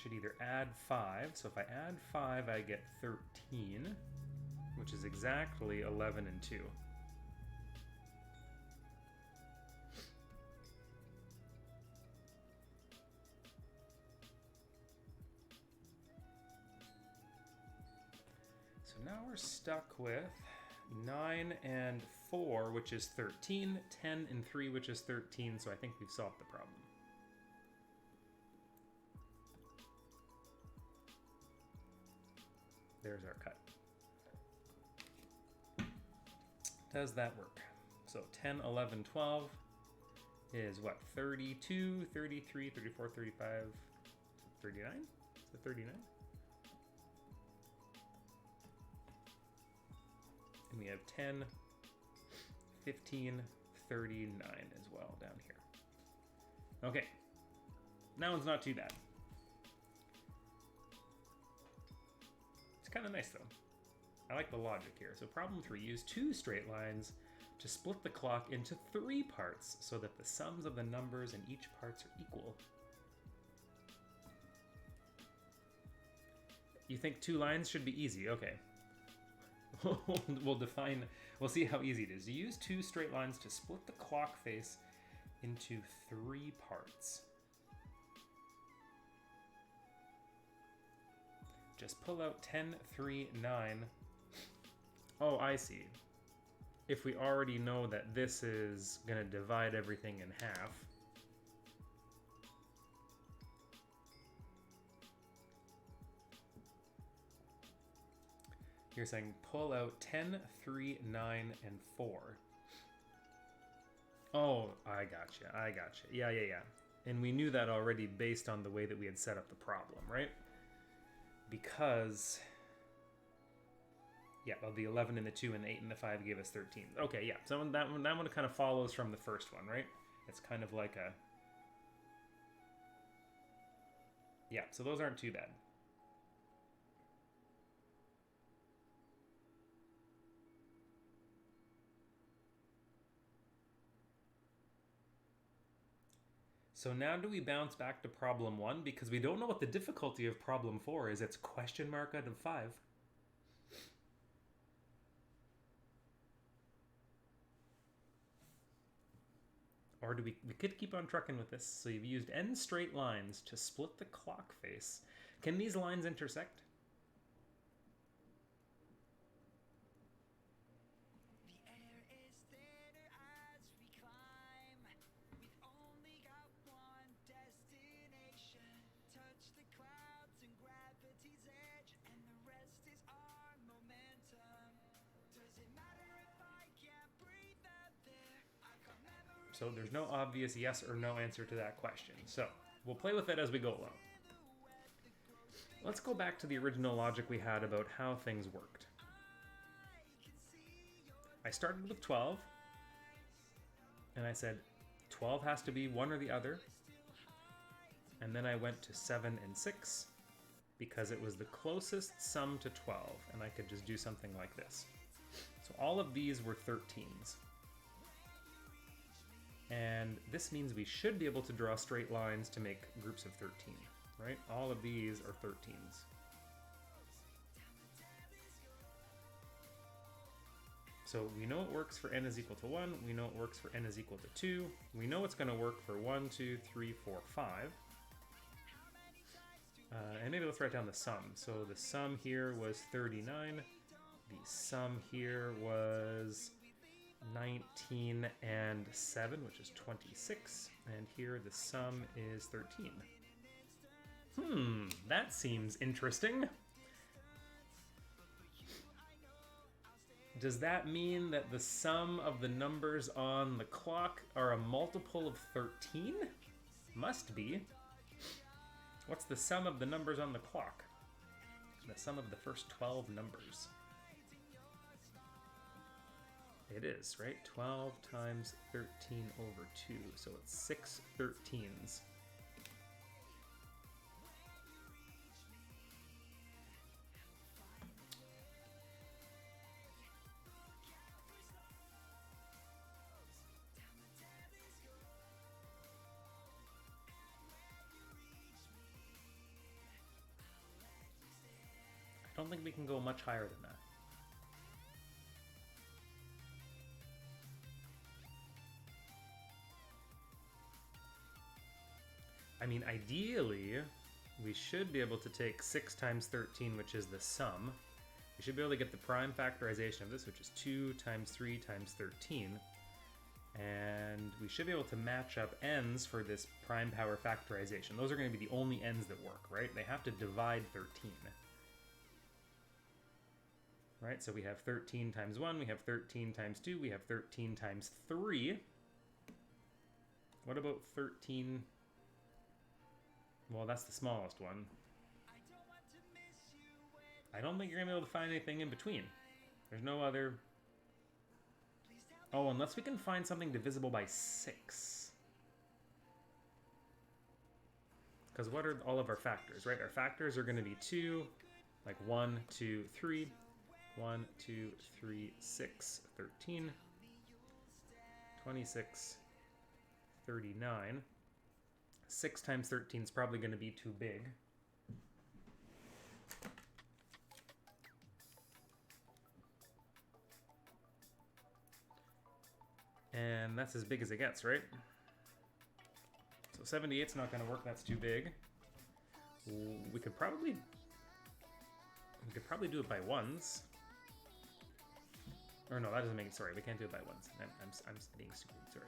should either add 5. So if I add 5, I get 13, which is exactly 11 and 2. So now we're stuck with 9 and 4, which is 13, 10 and 3, which is 13, so I think we've solved the problem. There's our cut. Does that work? So 10, 11, 12 is what? 32, 33, 34, 35, 39? Is it 39? And we have 10, 15, 39 as well down here. Okay, that one's not too bad. It's kind of nice though. I like the logic here. So problem 3, use 2 straight lines to split the clock into 3 parts so that the sums of the numbers in each parts are equal. You think 2 lines should be easy? Okay. We'll see how easy it is. You use 2 straight lines to split the clock face into 3 parts. Just pull out 10, 3, 9. Oh, I see. If we already know that this is going to divide everything in half. You're saying pull out 10, 3, 9, and 4. Oh, I gotcha. Yeah. And we knew that already based on the way that we had set up the problem, right? Because, yeah, well, the 11 and the 2 and the 8 and the 5 gave us 13. Okay, yeah, so that one kind of follows from the first one, right? It's kind of like a... Yeah, so those aren't too bad. So now do we bounce back to problem 1? Because we don't know what the difficulty of problem 4 is. It's question mark out of 5. Or do we could keep on trucking with this. So you've used n straight lines to split the clock face. Can these lines intersect? So there's no obvious yes or no answer to that question. So we'll play with it as we go along. Let's go back to the original logic we had about how things worked. I started with 12, and I said 12 has to be one or the other. And then I went to 7 and 6 because it was the closest sum to 12, and I could just do something like this. So all of these were 13s. And this means we should be able to draw straight lines to make groups of 13, right? All of these are 13s. So we know it works for n is equal to 1. We know it works for n is equal to 2. We know it's going to work for 1, 2, 3, 4, 5. And maybe let's write down the sum. So the sum here was 39. The sum here was 19 and 7, which is 26, and here the sum is 13. That seems interesting. Does that mean that the sum of the numbers on the clock are a multiple of 13? Must be. What's the sum of the numbers on the clock? The sum of the first 12 numbers. It is, right? 12 times 13 over 2, so it's 6 13s. I don't think we can go much higher than that. I mean, ideally, we should be able to take 6 times 13, which is the sum. We should be able to get the prime factorization of this, which is 2 times 3 times 13. And we should be able to match up n's for this prime power factorization. Those are going to be the only n's that work, right? They have to divide 13. Right, so we have 13 times 1, we have 13 times 2, we have 13 times 3. What about 13? Well, that's the smallest one. I don't think you're going to be able to find anything in between. There's no other... Oh, unless we can find something divisible by 6. Because what are all of our factors, right? Our factors are going to be 2, like 1, 2, 3. 1, 2, 3, 6, 13, 26, 39. 6 times 13 is probably going to be too big. And that's as big as it gets, right? So 78's not going to work, that's too big. We could probably do it by ones. Or no, that doesn't make it, sorry, we can't do it by ones. I'm being stupid, sorry.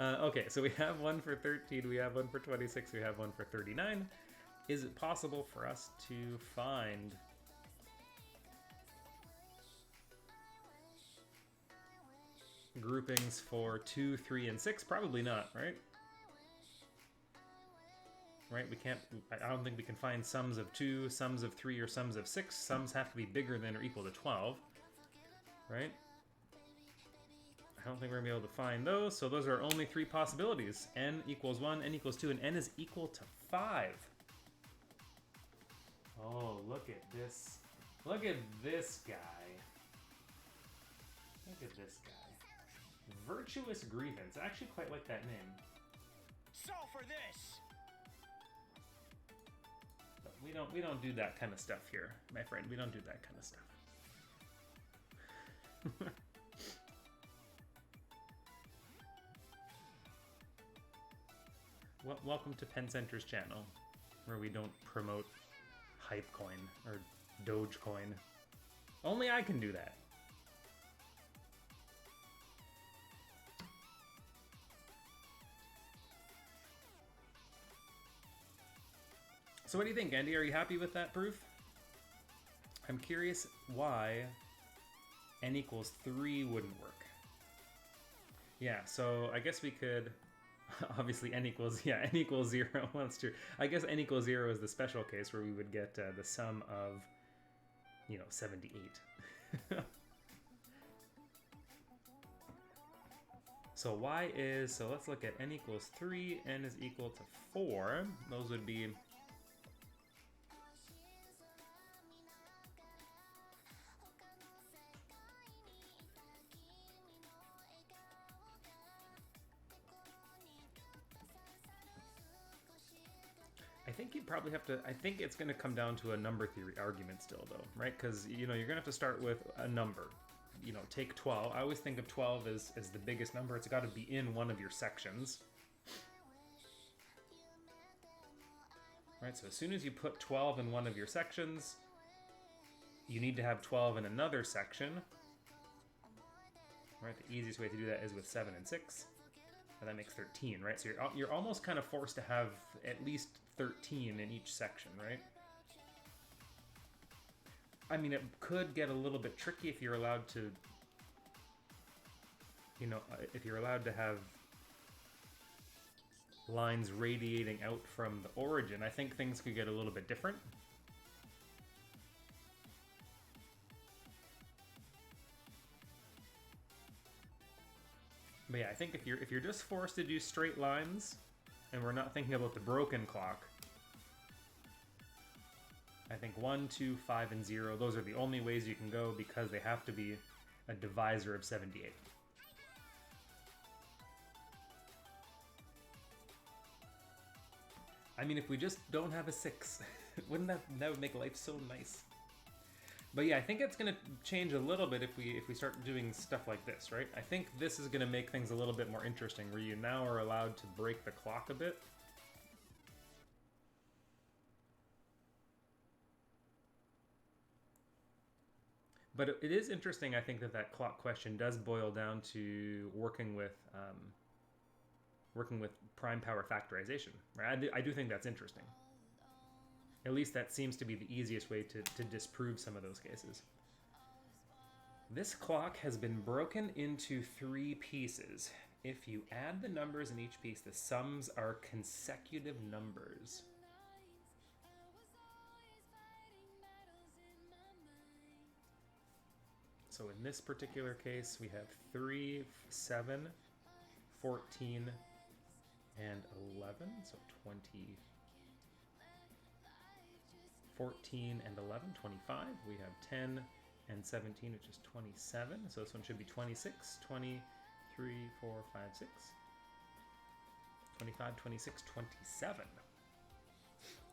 Okay, so we have one for 13, we have one for 26, we have one for 39. Is it possible for us to find groupings for 2, 3, and 6? Probably not, right? Right, we can't, I don't think we can find sums of 2, sums of 3, or sums of 6. Sums have to be bigger than or equal to 12, right? I don't think we're going to be able to find those, so those are only 3 possibilities. N equals 1, N equals 2, and N is equal to 5. Oh, look at this. Look at this guy. Look at this guy. Virtuous Grievance. I actually quite like that name. Solve for this! We don't do that kind of stuff here, my friend. We don't do that kind of stuff. welcome to Pen Center's channel, where we don't promote hype coin or Dogecoin. Only I can do that. So what do you think, Andy? Are you happy with that proof? I'm curious why n equals 3 wouldn't work. Yeah, so I guess we could, obviously n equals 0. Well, that's true. I guess n equals 0 is the special case where we would get the sum of, 78. So so let's look at n equals 3, n is equal to 4. Those would be, I think you'd probably have to, I think it's going to come down to a number theory argument still though, right? Because, you're going to have to start with a number. Take 12. I always think of 12 as the biggest number. It's got to be in one of your sections. Right, so as soon as you put 12 in one of your sections, you need to have 12 in another section. Right, the easiest way to do that is with 7 and 6. And that makes 13, right? So you're almost kind of forced to have at least 13 in each section, right? I mean, it could get a little bit tricky if you're allowed to, if you're allowed to have lines radiating out from the origin. I think things could get a little bit different. But yeah, I think if you're just forced to do straight lines, and we're not thinking about the broken clock, I think 1, 2, 5, and 0, those are the only ways you can go because they have to be a divisor of 78. I mean, if we just don't have a 6, wouldn't that would make life so nice? But yeah, I think it's going to change a little bit if we start doing stuff like this, right? I think this is going to make things a little bit more interesting, where you now are allowed to break the clock a bit. But it is interesting, I think, that clock question does boil down to working with prime power factorization, right? I do think that's interesting. At least that seems to be the easiest way to disprove some of those cases. This clock has been broken into 3 pieces. If you add the numbers in each piece, the sums are consecutive numbers. So in this particular case, we have 3, 7, 14, and 11, so 20, 14 and 11, 25. We have 10 and 17, which is 27. So this one should be 26, 23, 4, 5, 6, 25, 26, 27.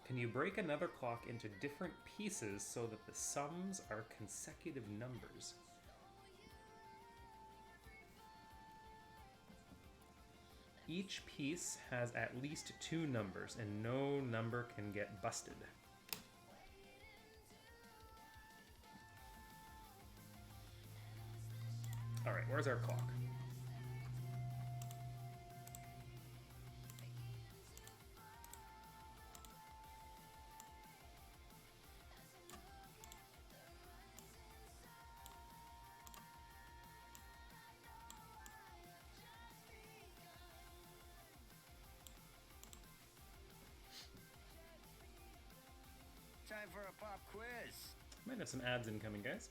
Can you break another clock into different pieces so that the sums are consecutive numbers? Each piece has at least 2 numbers, and no number can get busted. All right, where's our clock? Time for a pop quiz. Might have some ads incoming, guys.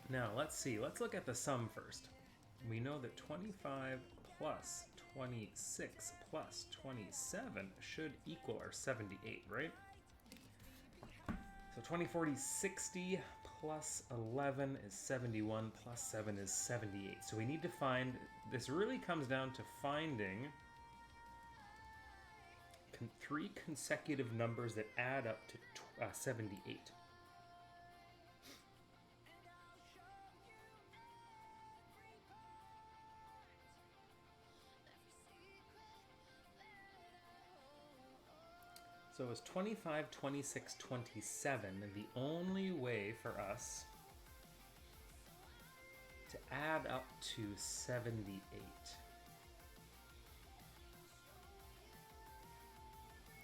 Now, let's see. Let's look at the sum first. We know that 25 plus 26 plus 27 should equal our 78, right? So 20, 40, 60 plus 11 is 71 plus 7 is 78. So we need to find, this really comes down to finding three consecutive numbers that add up to 78. So is 25, 26, 27 the only way for us to add up to 78?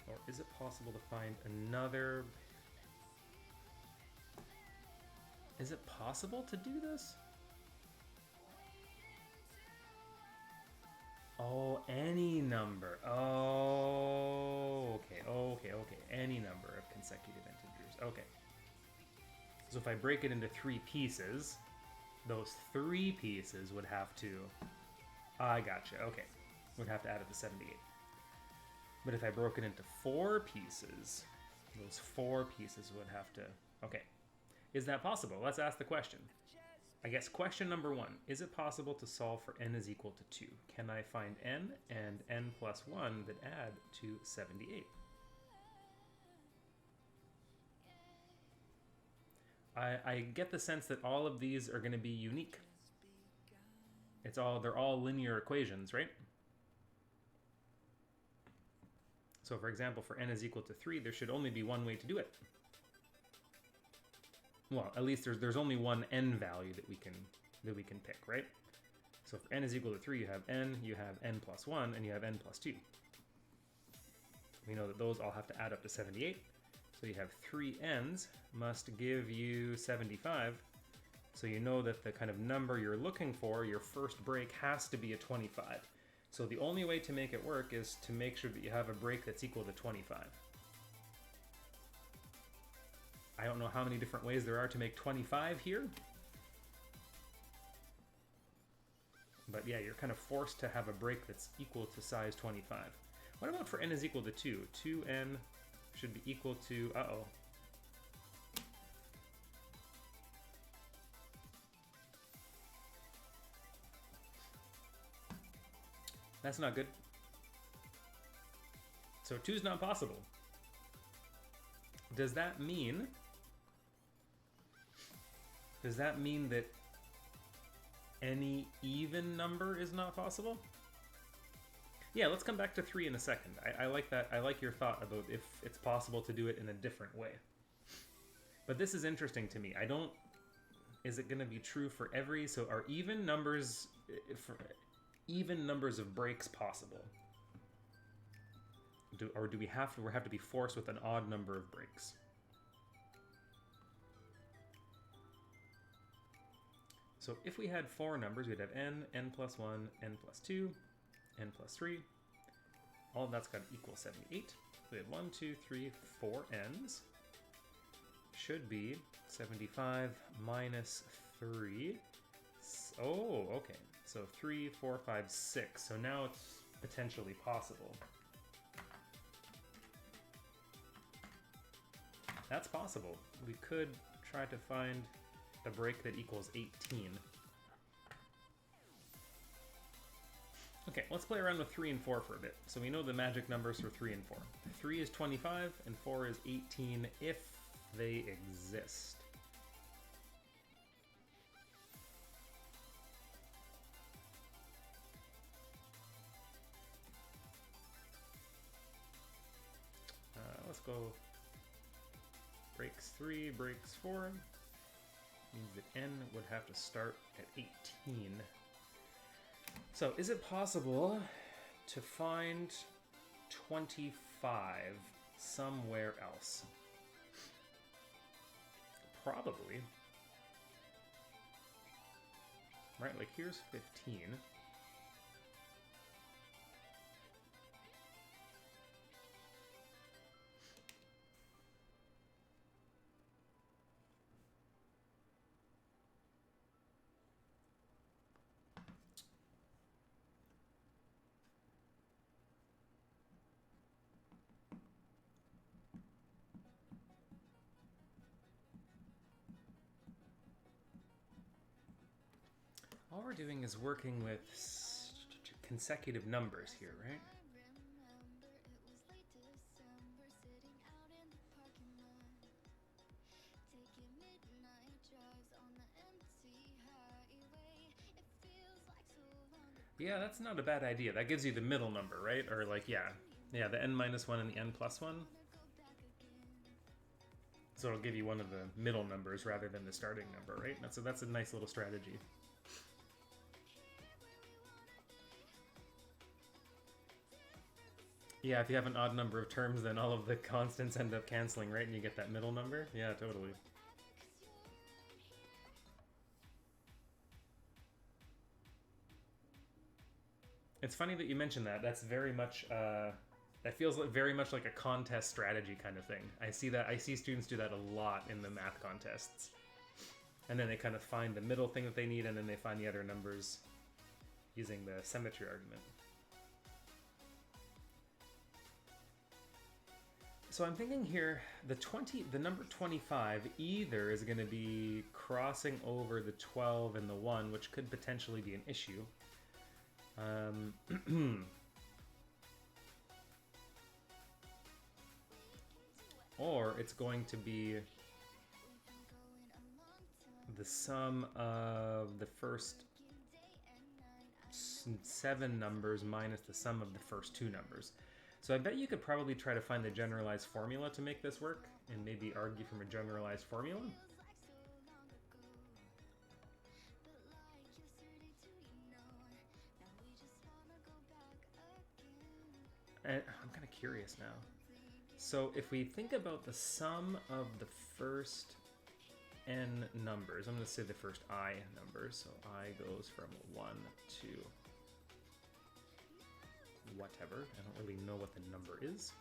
Or is it possible to find another? Is it possible to do this? Oh, any number. Oh, okay. Any number of consecutive integers. Okay. So if I break it into three pieces, those three pieces would have to... I gotcha. Okay. Would have to add up to 78. But if I broke it into four pieces, those four pieces would have to... Okay. Is that possible? Let's ask the question. I guess question number one, is it possible to solve for n is equal to 2? Can I find n and n plus 1 that add to 78? I get the sense that all of these are going to be unique. They're all linear equations, right? So for example, for n is equal to 3, there should only be one way to do it. Well, at least there's only one n value that we can pick, right? So for n is equal to 3, you have n plus 1, and you have n plus 2. We know that those all have to add up to 78. So you have 3 n's must give you 75. So you know that the kind of number you're looking for, your first break, has to be a 25. So the only way to make it work is to make sure that you have a break that's equal to 25. I don't know how many different ways there are to make 25 here. But yeah, you're kind of forced to have a break that's equal to size 25. What about for n is equal to 2? 2n should be equal to... Uh-oh. That's not good. So 2 is not possible. Does that mean that any even number is not possible? Yeah, let's come back to 3 in a second. I like that. I like your thought about if it's possible to do it in a different way. But this is interesting to me. Is it going to be true for every... So are even numbers of breaks possible? Or do we have to be forced with an odd number of breaks? So if we had 4 numbers, we'd have n plus 1, n plus 2, n plus 3. All of that's got to equal 78. We have 1, 2, 3, 4 n's. Should be 75 minus 3. Oh, okay. So 3, 4, 5, 6. So now it's potentially possible. That's possible. We could try to find a break that equals 18. Okay, let's play around with 3 and 4 for a bit. So we know the magic numbers for 3 and 4. 3 is 25 and 4 is 18 if they exist. Let's go breaks 3, breaks 4. Means that n would have to start at 18. So is it possible to find 25 somewhere else? Probably. Right, like here's 15. All we're doing is working with consecutive numbers here, right? Yeah, that's not a bad idea. That gives you the middle number, right? Or like, yeah, the n minus 1 and the n plus 1. So it'll give you one of the middle numbers rather than the starting number, right? That's a nice little strategy. Yeah, if you have an odd number of terms, then all of the constants end up canceling, right? And you get that middle number. Yeah, totally. It's funny that you mentioned that. That's very much, that feels very much like a contest strategy kind of thing. I see students do that a lot in the math contests. And then they kind of find the middle thing that they need, and then they find the other numbers using the symmetry argument. So I'm thinking here, the number 25 either is going to be crossing over the 12 and the 1, which could potentially be an issue. Or it's going to be the sum of the first 7 numbers minus the sum of the first 2 numbers. So I bet you could probably try to find the generalized formula to make this work, and maybe argue from a generalized formula. And I'm kind of curious now. So if we think about the sum of the first n numbers, I'm going to say the first I numbers. So I goes from 1 to whatever. I don't really know what the number is.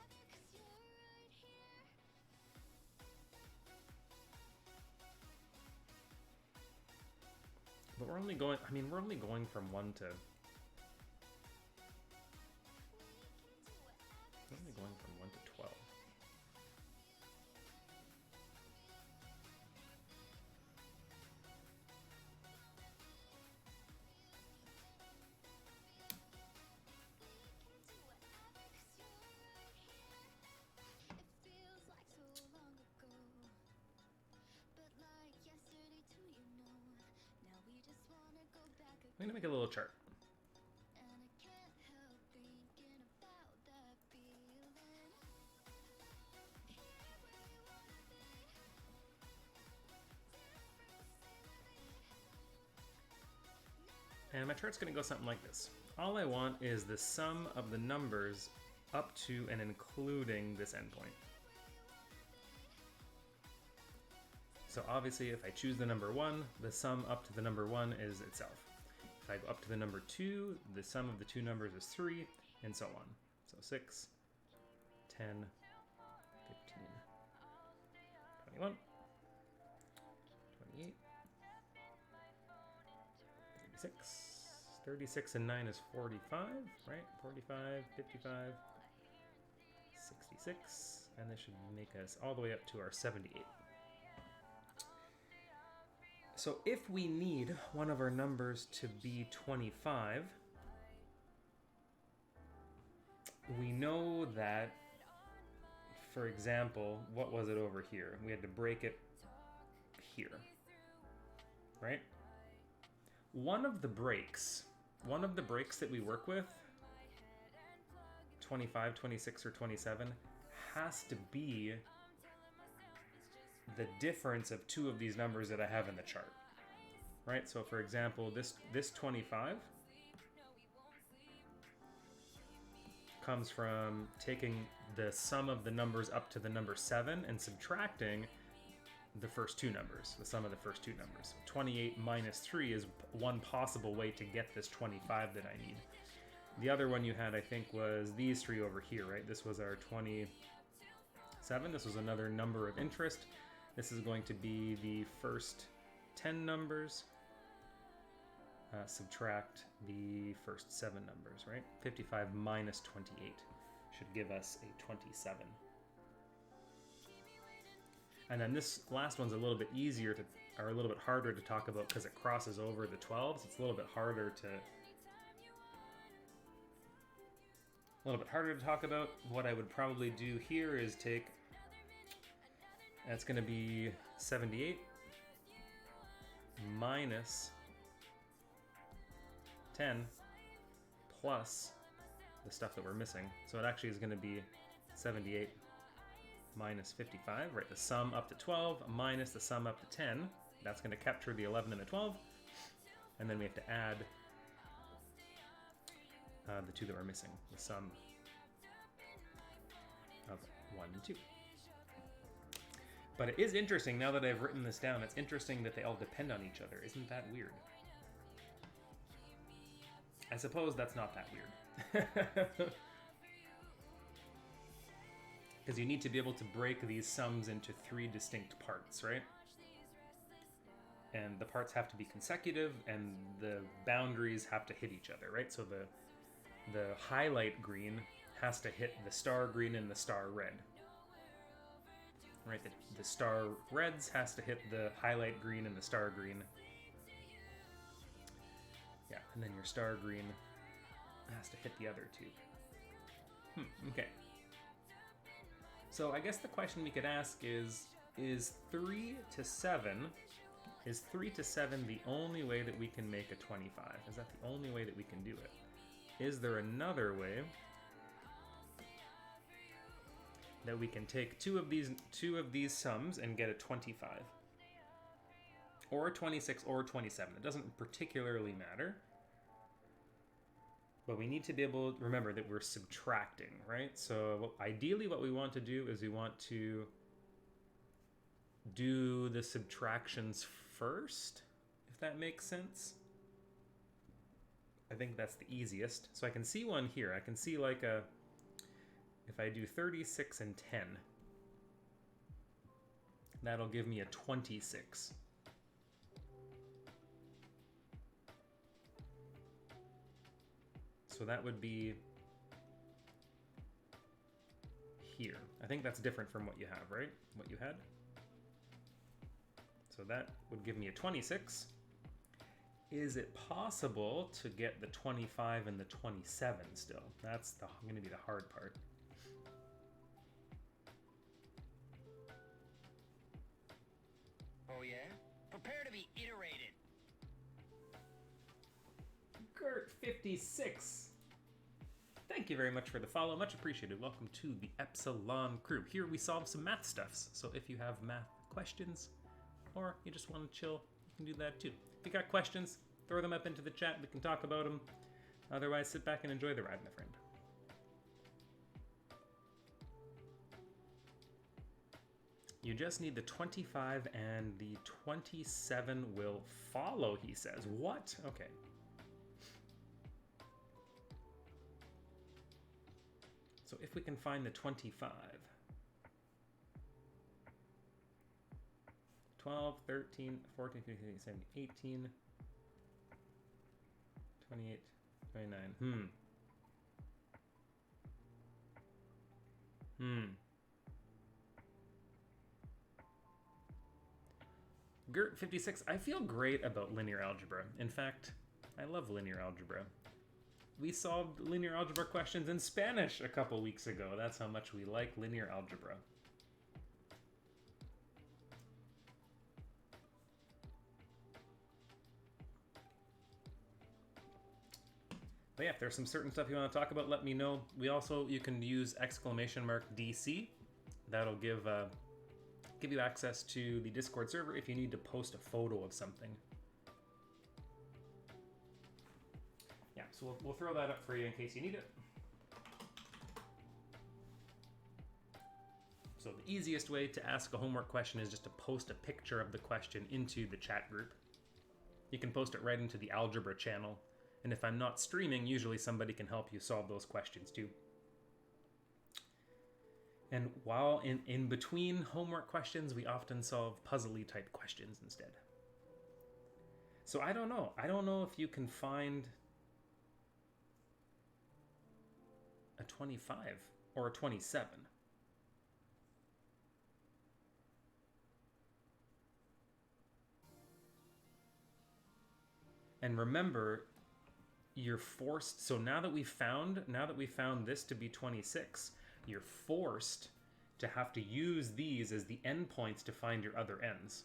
But we're only going, we're only going from 1 to... We're only going from 1 to 12. I'm gonna make a little chart. And my chart's gonna go something like this. All I want is the sum of the numbers up to and including this endpoint. So obviously if I choose the number 1, the sum up to the number 1 is itself. If I go up to the number 2, the sum of the 2 numbers is 3, and so on. So 6, 10, 15, 21, 28, 36. 36 and 9 is 45, right? 45, 55, 66, and this should make us all the way up to our 78. So if we need one of our numbers to be 25, we know that, for example, what was it over here? We had to break it here, right? One of the breaks that we work with, 25, 26, or 27, has to be the difference of 2 of these numbers that I have in the chart, right? So for example, this 25 comes from taking the sum of the numbers up to the number 7 and subtracting the first 2 numbers, the sum of the first 2 numbers. 28 minus 3 is one possible way to get this 25 that I need. The other one you had, I think, was these 3 over here, right? This was our 27. This was another number of interest. This is going to be the first 10 numbers, subtract the first 7 numbers, right? 55 minus 28 should give us a 27. And then this last one's a little bit easier to, or a little bit harder to talk about because it crosses over the 12, so it's a little bit harder to talk about. What I would probably do here is take, that's going to be 78 minus 10 plus the stuff that we're missing. So it actually is going to be 78 minus 55, right? The sum up to 12 minus the sum up to 10. That's going to capture the 11 and the 12. And then we have to add the 2 that we're missing, the sum of 1 and 2. But it is interesting, now that I've written this down, it's interesting that they all depend on each other. Isn't that weird? I suppose that's not that weird. Because you need to be able to break these sums into 3 distinct parts, right? And the parts have to be consecutive, and the boundaries have to hit each other, right? So the highlight green has to hit the star green and the star red. Right, the star reds has to hit the highlight green and the star green. Yeah, and then your star green has to hit the other 2. Okay. So I guess the question we could ask is 3 to 7, is 3 to 7 the only way that we can make a 25? Is that the only way that we can do it? Is there another way that we can take two of these sums and get a 25? Or a 26 or a 27. It doesn't particularly matter. But we need to be able to remember that we're subtracting, right? So ideally what we want to do is we want to do the subtractions first, if that makes sense. I think that's the easiest. So I can see one here. I can see like if I do 36 and 10, that'll give me a 26. So that would be here. I think that's different from what you have, right? What you had. So that would give me a 26. Is it possible to get the 25 and the 27 still? That's going to be the hard part. Oh yeah? Prepare to be iterated. Gert56. Thank you very much for the follow. Much appreciated. Welcome to the Epsilon crew. Here we solve some math stuffs. So if you have math questions or you just want to chill, you can do that too. If you got questions, throw them up into the chat. We can talk about them. Otherwise, sit back and enjoy the ride, my friend. You just need the 25 and the 27 will follow, he says. What? Okay. So if we can find the 25. 12, 13, 14, 15, 16, 17, 18, 28, 29. Gert56, I feel great about linear algebra. In fact, I love linear algebra. We solved linear algebra questions in Spanish a couple weeks ago. That's how much we like linear algebra. But yeah, if there's some certain stuff you want to talk about, let me know. You can use !DC. That'll give you access to the Discord server if you need to post a photo of something. Yeah, so we'll throw that up for you in case you need it. So the easiest way to ask a homework question is just to post a picture of the question into the chat group. You can post it right into the algebra channel. And if I'm not streaming, usually somebody can help you solve those questions too. And while in between homework questions, we often solve puzzly type questions instead. So I don't know. I don't know if you can find a 25 or a 27. And remember, you're forced, so now that we found this to be 26, you're forced to have to use these as the endpoints to find your other ends.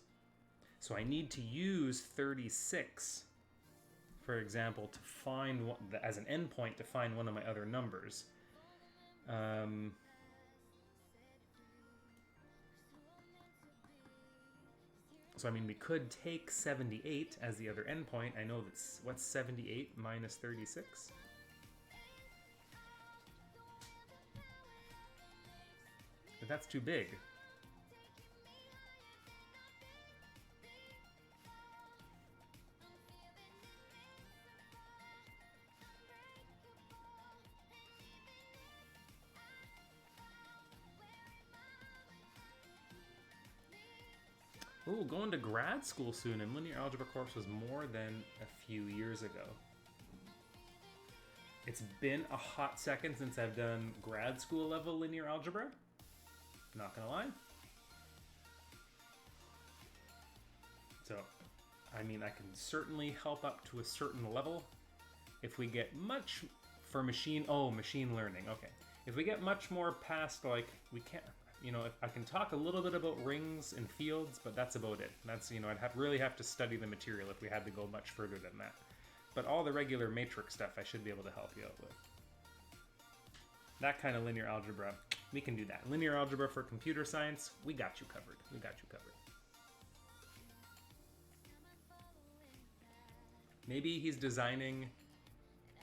So I need to use 36 for example, to find one, as an endpoint to find one of my other numbers. So, I mean, we could take 78 as the other endpoint. I know that's, what's 78 minus 36? But that's too big. Ooh, going to grad school soon, and linear algebra course was more than a few years ago. It's been a hot second since I've done grad school level linear algebra. Not gonna lie. So, I mean, I can certainly help up to a certain level. If we get much for machine learning, okay. If we get much more past, like, we can't, you know, I can talk a little bit about rings and fields, but that's about it. That's, you know, I'd really have to study the material if we had to go much further than that. But all the regular matrix stuff I should be able to help you out with. That kind of linear algebra, we can do that. Linear algebra for computer science, we got you covered. We got you covered. Maybe he's designing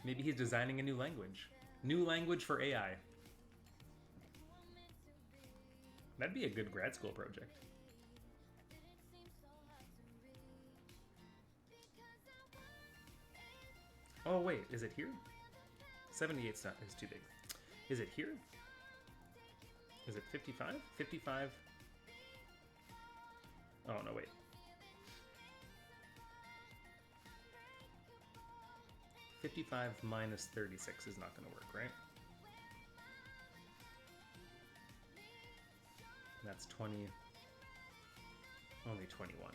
a new language. New language for AI. That'd be a good grad school project. Oh wait, is it here? 78's not, is too big. Is it here? Is it 55? 55. Oh no, wait. $55 minus 36 is not going to work, right? That's 20, only 21.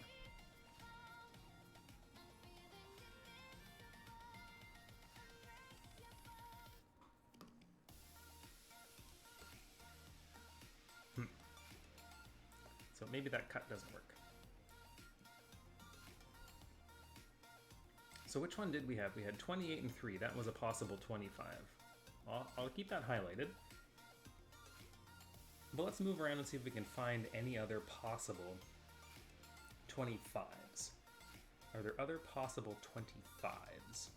So maybe that cut doesn't work. So which one did we have? We had 28 and 3. That was a possible 25. I'll keep that highlighted. But let's move around and see if we can find any other possible 25s. Are there other possible 25s?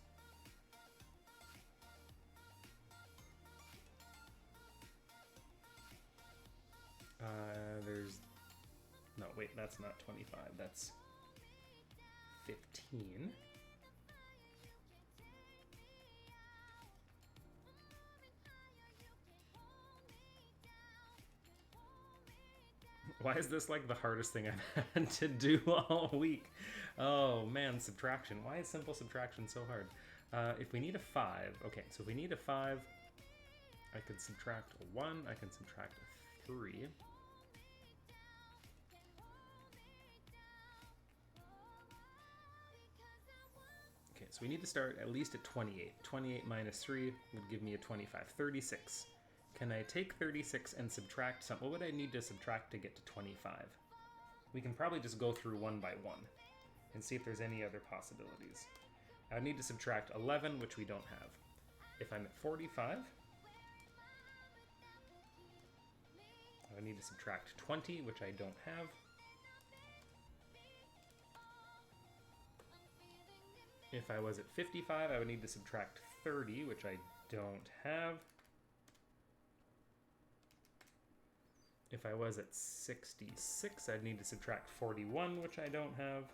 There's... No, wait, that's not 25. That's 15. Why is this like the hardest thing I've had to do all week? Oh man, subtraction. Why is simple subtraction so hard? If we need a 5, okay, so if we need a 5, I can subtract a 1, I can subtract a 3. Okay, so we need to start at least at 28. 28 minus 3 would give me a 25. 36. Can I take 36 and subtract some? What would I need to subtract to get to 25? We can probably just go through one by one and see if there's any other possibilities. I would need to subtract 11, which we don't have. If I'm at 45, I would need to subtract 20, which I don't have. If I was at 55, I would need to subtract 30, which I don't have. If I was at 66, I'd need to subtract 41, which I don't have.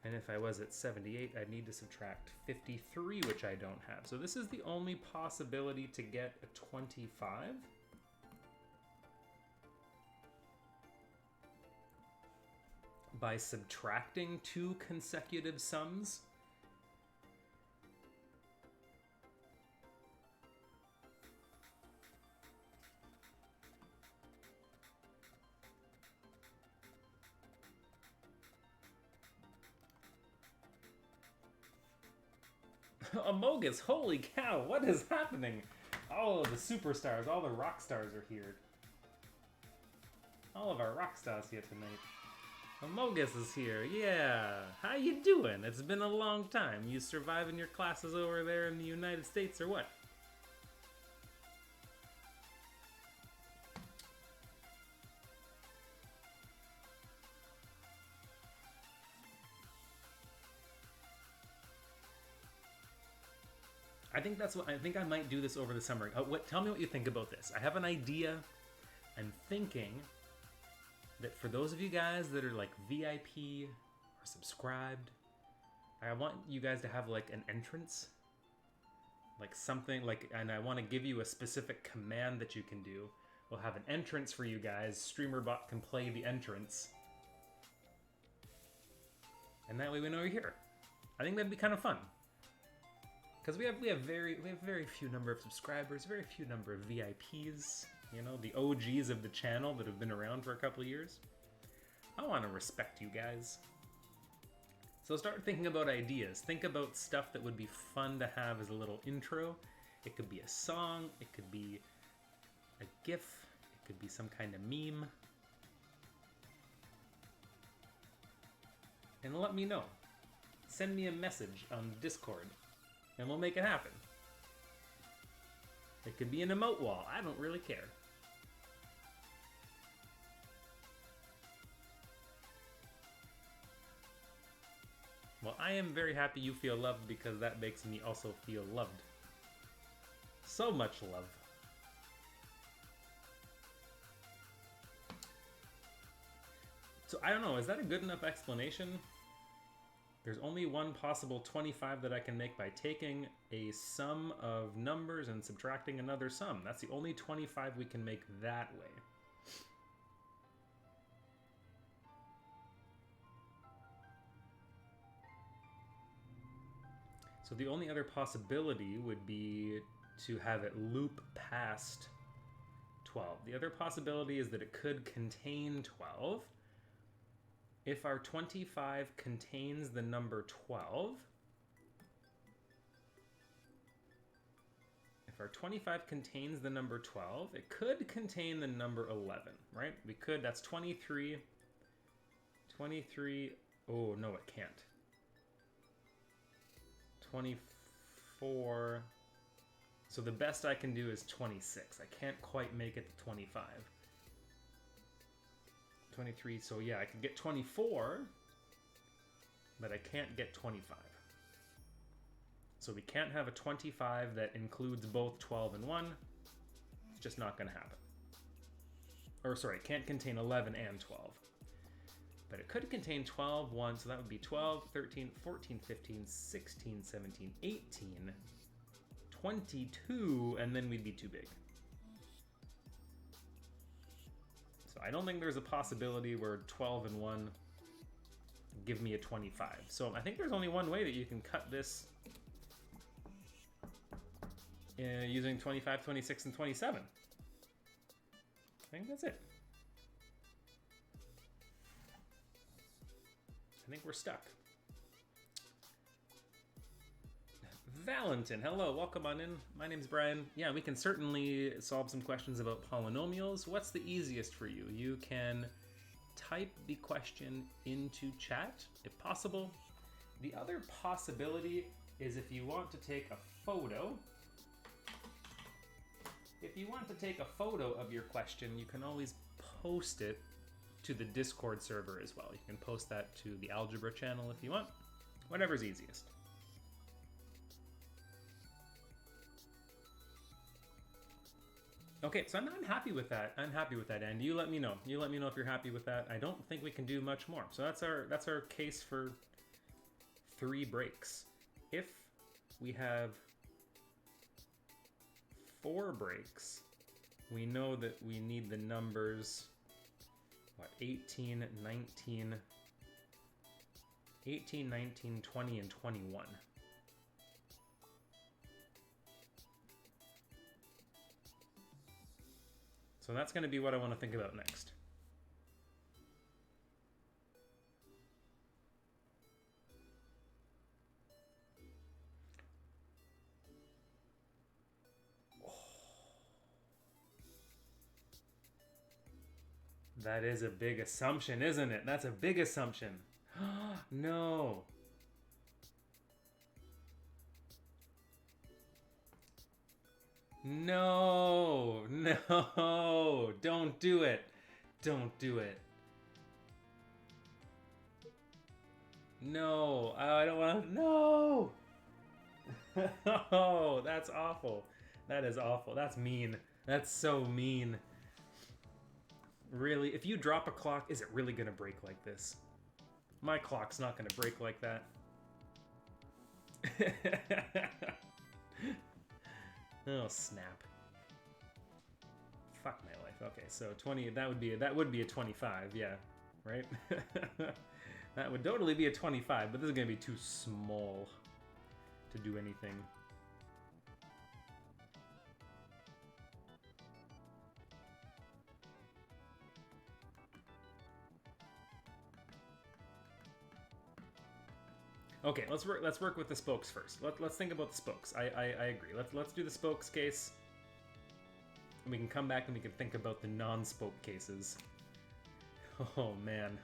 And if I was at 78, I'd need to subtract 53, which I don't have. So this is the only possibility to get a 25. By subtracting two consecutive sums. Amogus, holy cow, what is happening? All of the superstars, all the rock stars are here. All of our rock stars here tonight. Amogus is here. Yeah. How you doing? It's been a long time. You surviving your classes over there in the United States or what? I think I might do this over the summer. Tell me what you think about this. I have an idea. I'm thinking that for those of you guys that are like VIP or subscribed, I want you guys to have like an entrance, like something like, and I want to give you a specific command that you can do. We'll have an entrance for you guys. StreamerBot can play the entrance, and that way we know you're here. I think that'd be kind of fun. Because we have very few number of subscribers, very few number of VIPs, you know, the OGs of the channel that have been around for a couple of years. I want to respect you guys. So start thinking about ideas. Think about stuff that would be fun to have as a little intro. It could be a song, it could be a GIF, it could be some kind of meme. And let me know. Send me a message on Discord. And we'll make it happen. It could be an emote wall. I don't really care. Well, I am very happy you feel loved because that makes me also feel loved. So much love. So I don't know, is that a good enough explanation? There's only one possible 25 that I can make by taking a sum of numbers and subtracting another sum. That's the only 25 we can make that way. So the only other possibility would be to have it loop past 12. The other possibility is that it could contain 12. If our 25 contains the number 12, if our 25 contains the number 12, it could contain the number 11, right? We could, that's 23, oh no it can't. 24, so the best I can do is 26. I can't quite make it to 25. 23, so yeah, I could get 24, but I can't get 25. So we can't have a 25 that includes both 12 and 1. It's just not going to happen. Or sorry, it can't contain 11 and 12. But it could contain 12, 1, so that would be 12, 13, 14, 15, 16, 17, 18, 22, and then we'd be too big. I don't think there's a possibility where 12 and 1 give me a 25. So I think there's only one way that you can cut this using 25, 26, and 27. I think that's it. I think we're stuck. Valentin, hello, welcome on in. My name's Brian. Yeah, we can certainly solve some questions about polynomials. What's the easiest for you? You can type the question into chat, if possible. The other possibility is if you want to take a photo. If you want to take a photo of your question, you can always post it to the Discord server as well. You can post that to the algebra channel if you want. Whatever's easiest. Okay, so I'm happy with that. I'm happy with that, Andy. You let me know. You let me know if you're happy with that. I don't think we can do much more. So that's our case for 3 breaks. If we have 4 breaks, we know that we need the numbers, what, 18, 19, 20, and 21. So that's going to be what I want to think about next. That is a big assumption, isn't it? That's a big assumption. No. No. No. Don't do it. Don't do it. No. I don't want to. No. Oh, that's awful. That is awful. That's mean. That's so mean. Really? If you drop a clock, is it really going to break like this? My clock's not going to break like that. Oh, snap. Fuck my life. Okay, so 20, that would be a 25, yeah. Right? That would totally be a 25, but this is going to be too small to do anything. Okay, let's work with the spokes first. Let's think about the spokes. I agree. Let's do the spokes case. And we can come back and we can think about the non-spoke cases. Oh man.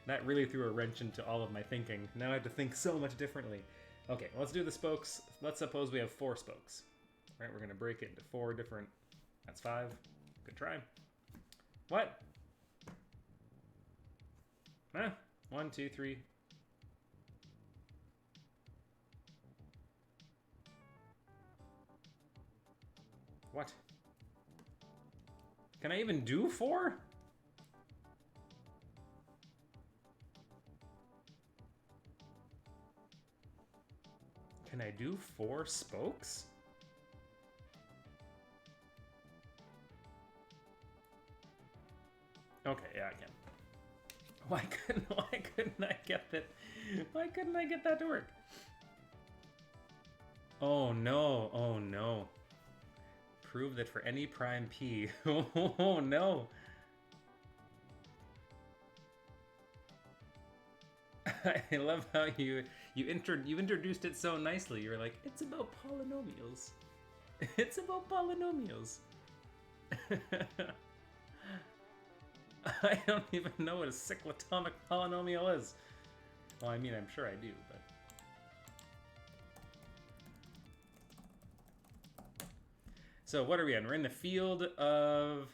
That really threw a wrench into all of my thinking. Now I have to think so much differently. Okay, let's do the spokes. Let's suppose we have 4 spokes. Right, we're gonna break it into 4 different. That's 5. Good try. What? Huh? 1, 2, 3. What? Can I even do 4? Can I do 4 spokes? Okay, yeah, I can. Why couldn't I get that? Why couldn't I get that to work? Oh no, oh no. Prove that for any prime p. Oh no. I love how you've introduced it so nicely. You're like, it's about polynomials. It's about polynomials. I don't even know what a cyclotomic polynomial is. Well, I mean, I'm sure I do, but... So what are we in? We're in the field of...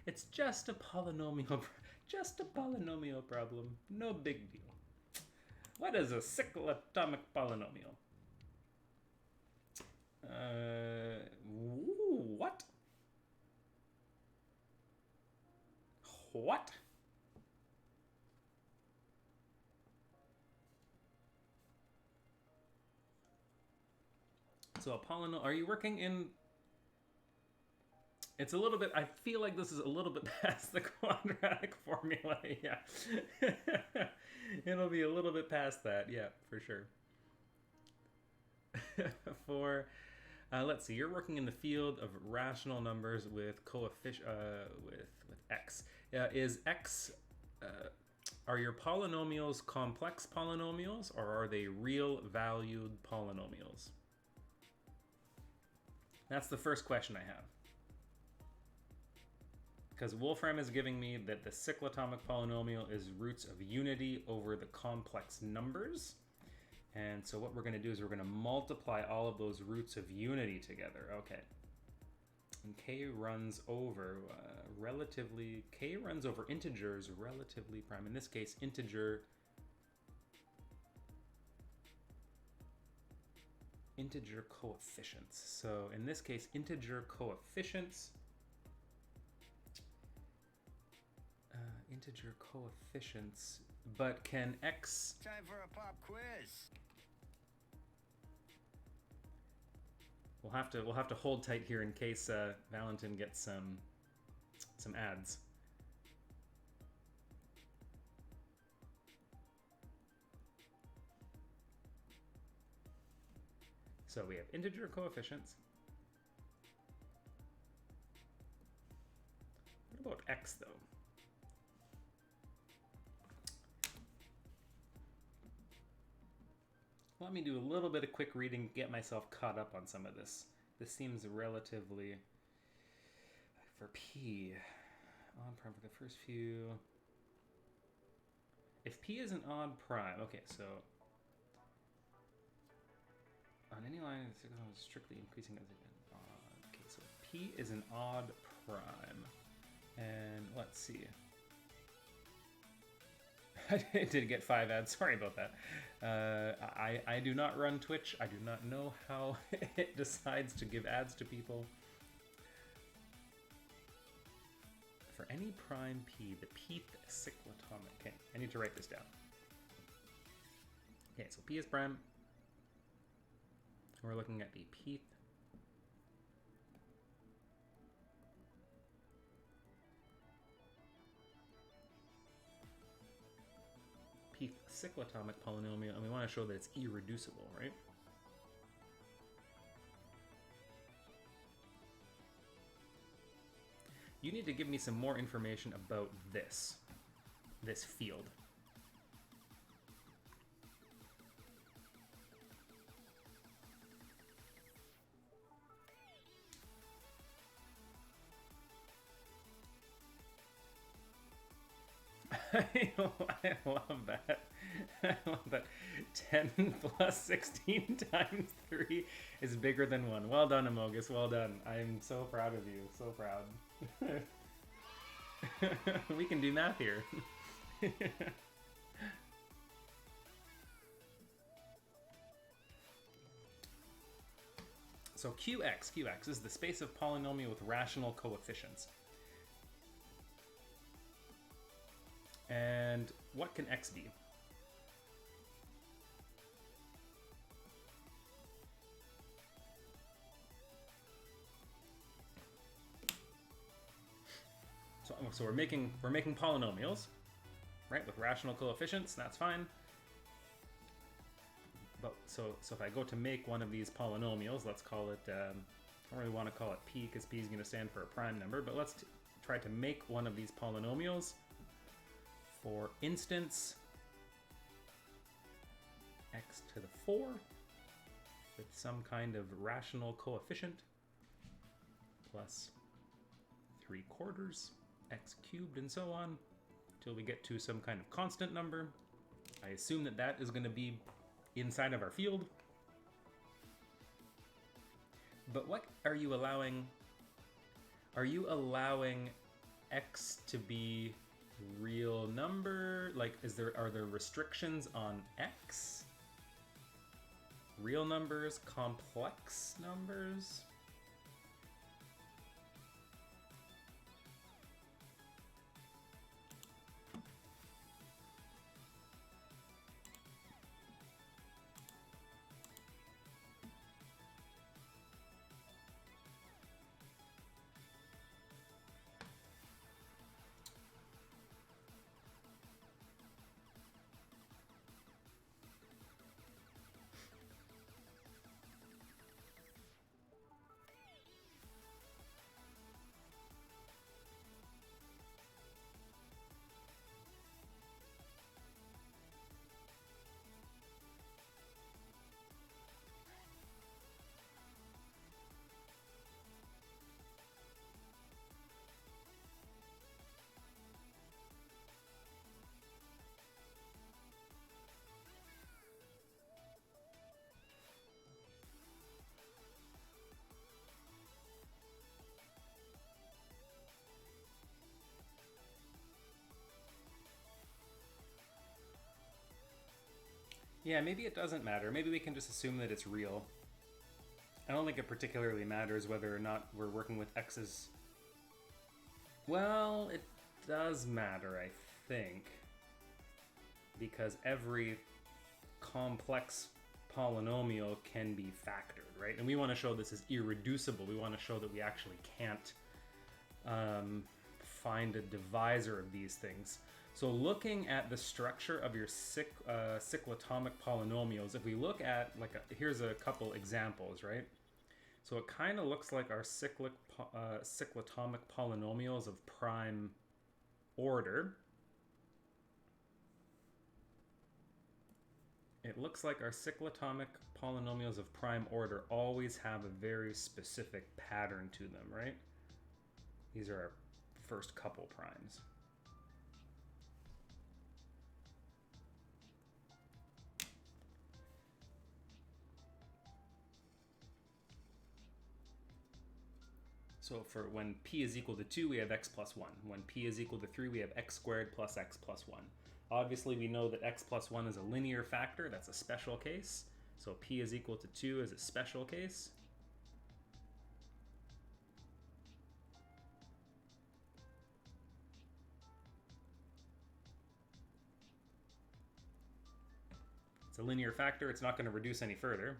It's just a polynomial... Just a polynomial problem. No big deal. What is a cyclotomic polynomial? What? What? So a polynomial, are you working in... It's a little bit, I feel like this is a little bit past the quadratic formula, yeah. It'll be a little bit past that, yeah, for sure. Let's see, you're working in the field of rational numbers with coefficient, with x. Is x, are your polynomials complex polynomials, or are they real valued polynomials? That's the first question I have. Because Wolfram is giving me that the cyclotomic polynomial is roots of unity over the complex numbers. And so what we're going to do is we're going to multiply all of those roots of unity together. Okay. And k runs over k runs over integers relatively prime. In this case, integer coefficients. So in this case, integer coefficients. Integer coefficients, but can x... Time for a pop quiz. We'll have to hold tight here in case Valentin gets some ads. So we have integer coefficients. What about x though? Let me do a little bit of quick reading, get myself caught up on some of this. This seems relatively... For p... odd prime for the first few. If P is an odd prime, okay, so on any line, the signal is strictly increasing as it is odd. Okay, so P is an odd prime, and let's see. I did get 5 ads. Sorry about that. I do not run Twitch. I do not know how it decides to give ads to people. For any prime P, the Pth cyclotomic. Okay, I need to write this down. Okay, so P is prime. We're looking at the Pth. Pth cyclotomic polynomial, and we want to show that it's irreducible, right? You need to give me some more information about this field. I love that. I love that. 10 plus 16 times 3 is bigger than 1. Well done, Amogus. Well done. I'm so proud of you. So proud. We can do math here. So QX is the space of polynomial with rational coefficients. And what can X be? So we're making polynomials, right, with rational coefficients. That's fine. But so if I go to make one of these polynomials, let's call it. I don't really want to call it P because P is going to stand for a prime number. But let's try to make one of these polynomials. For instance, x to the 4 with some kind of rational coefficient plus 3/4 x cubed and so on till we get to some kind of constant number. I assume that that is going to be inside of our field. But what are you allowing? Are you allowing x to be real number? Like, are there restrictions on x? Real numbers, complex numbers? Yeah, maybe it doesn't matter. Maybe we can just assume that it's real. I don't think it particularly matters whether or not we're working with x's. Well, it does matter, I think. Because every complex polynomial can be factored, right? And we want to show this is irreducible. We want to show that we actually can't find a divisor of these things. So looking at the structure of your cyclotomic polynomials, if we look at, here's a couple examples, right? So it kind of looks like our cyclotomic polynomials of prime order. It looks like our cyclotomic polynomials of prime order always have a very specific pattern to them, right? These are our first couple primes. So for when p is equal to 2, we have x plus 1. When p is equal to 3, we have x squared plus x plus 1. Obviously, we know that x plus 1 is a linear factor. That's a special case. So p is equal to 2 is a special case. It's a linear factor. It's not going to reduce any further.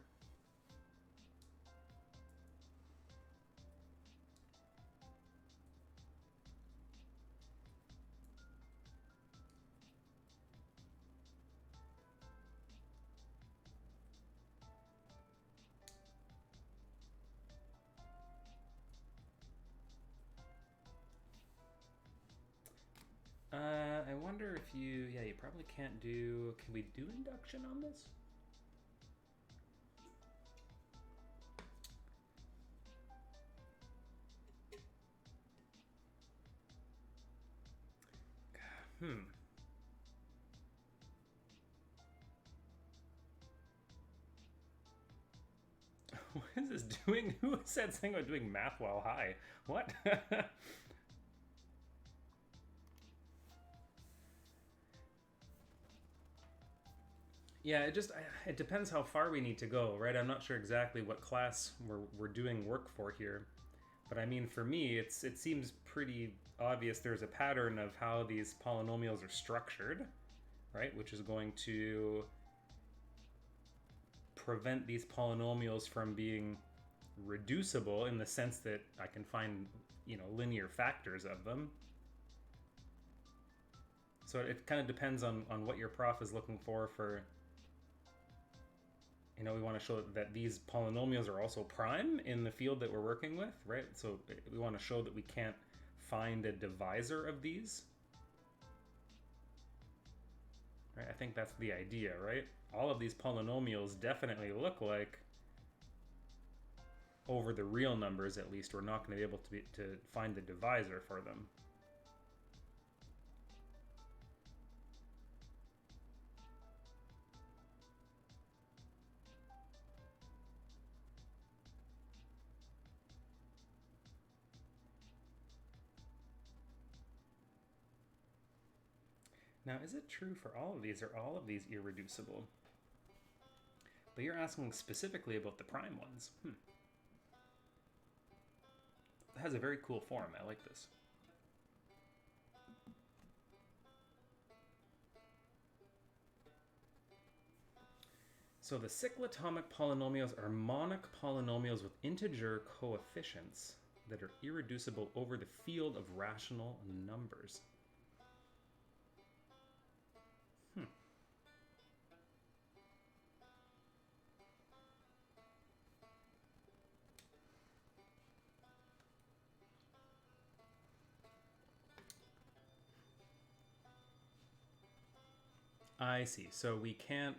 I wonder if you probably can't do, can we do induction on this? What is this doing? Who said something about doing math while high? What? Yeah, it depends how far we need to go, right? I'm not sure exactly what class we're doing work for here. But I mean, for me, it seems pretty obvious there's a pattern of how these polynomials are structured, right? Which is going to prevent these polynomials from being reducible in the sense that I can find, linear factors of them. So it kind of depends on what your prof is looking for, we want to show that these polynomials are also prime in the field that we're working with, right? So we want to show that we can't find a divisor of these. Right? I think that's the idea, right? All of these polynomials definitely look like, over the real numbers at least, we're not going to be able to find the divisor for them. Now, is it true for all of these? Are all of these irreducible? But you're asking specifically about the prime ones. It has a very cool form. I like this. So the cyclotomic polynomials are monic polynomials with integer coefficients that are irreducible over the field of rational numbers. I see. So we can't...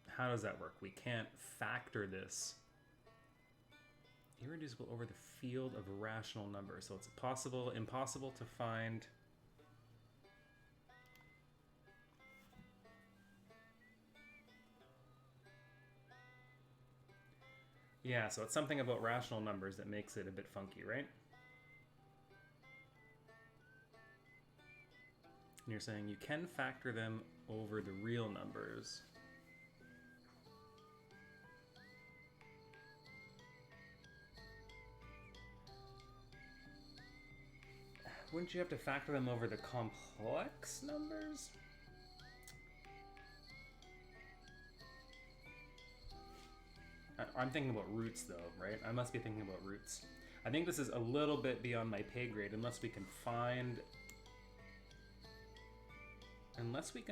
How does that work? We can't factor this irreducible over the field of rational numbers. So it's impossible to find... Yeah, so it's something about rational numbers that makes it a bit funky, right? And you're saying you can factor them over the real numbers. Wouldn't you have to factor them over the complex numbers? I'm thinking about roots though, right? I must be thinking about roots. I think this is a little bit beyond my pay grade unless we can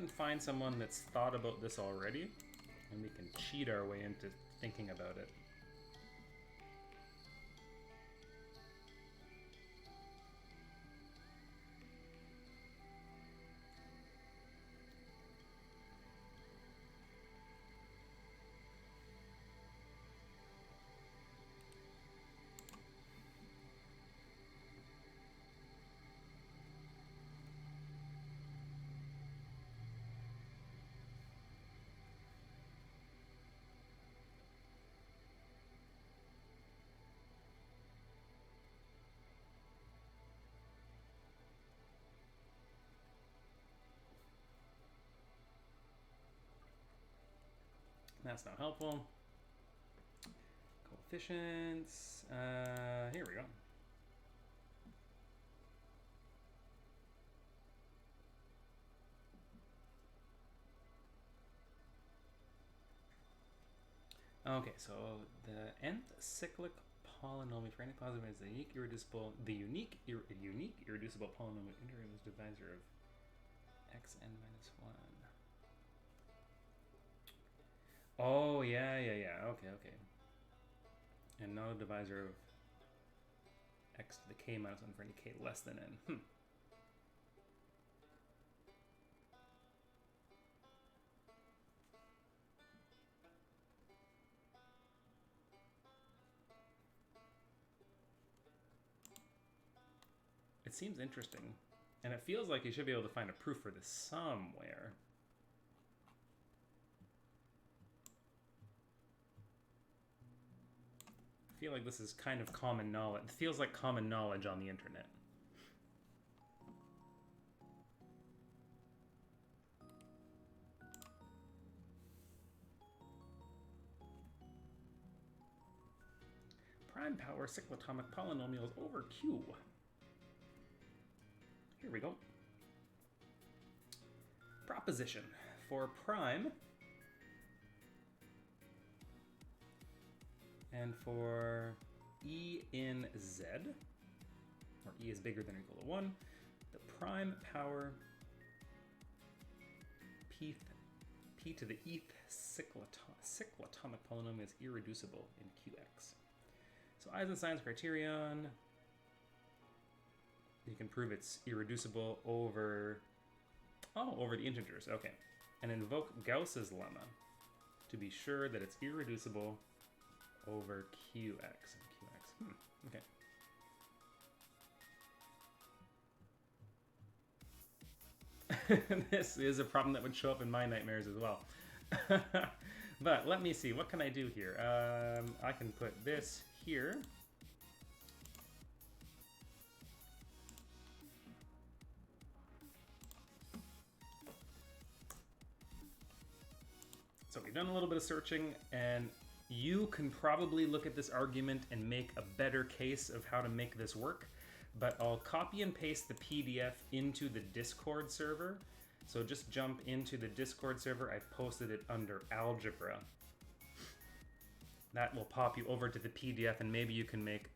find someone that's thought about this already and we can cheat our way into thinking about it. That's not helpful. Coefficients. Here we go. Okay, so the nth cyclic polynomial for any positive is the unique irreducible polynomial integral is divisor of xn minus 1. Oh, yeah. Okay. And not a divisor of x to the k minus 1 for any k less than n. It seems interesting. And it feels like you should be able to find a proof for this somewhere. I feel like this is kind of common knowledge. It feels like common knowledge on the internet. Prime power cyclotomic polynomials over Q. Here we go. Proposition for prime and for E in Z, or E is bigger than or equal to 1, the prime power p to the eth cyclotomic polynomial is irreducible in Qx. So Eisenstein's criterion, you can prove it's irreducible over the integers. Okay. And invoke Gauss's lemma to be sure that it's irreducible over Qx and Qx. Okay. This is a problem that would show up in my nightmares as well. But let me see. What can I do here? I can put this here. So we've done a little bit of searching, and you can probably look at this argument and make a better case of how to make this work, but I'll copy and paste the PDF into the Discord server. So just jump into the Discord server. I've posted it under algebra. That will pop you over to the PDF, and maybe you can make...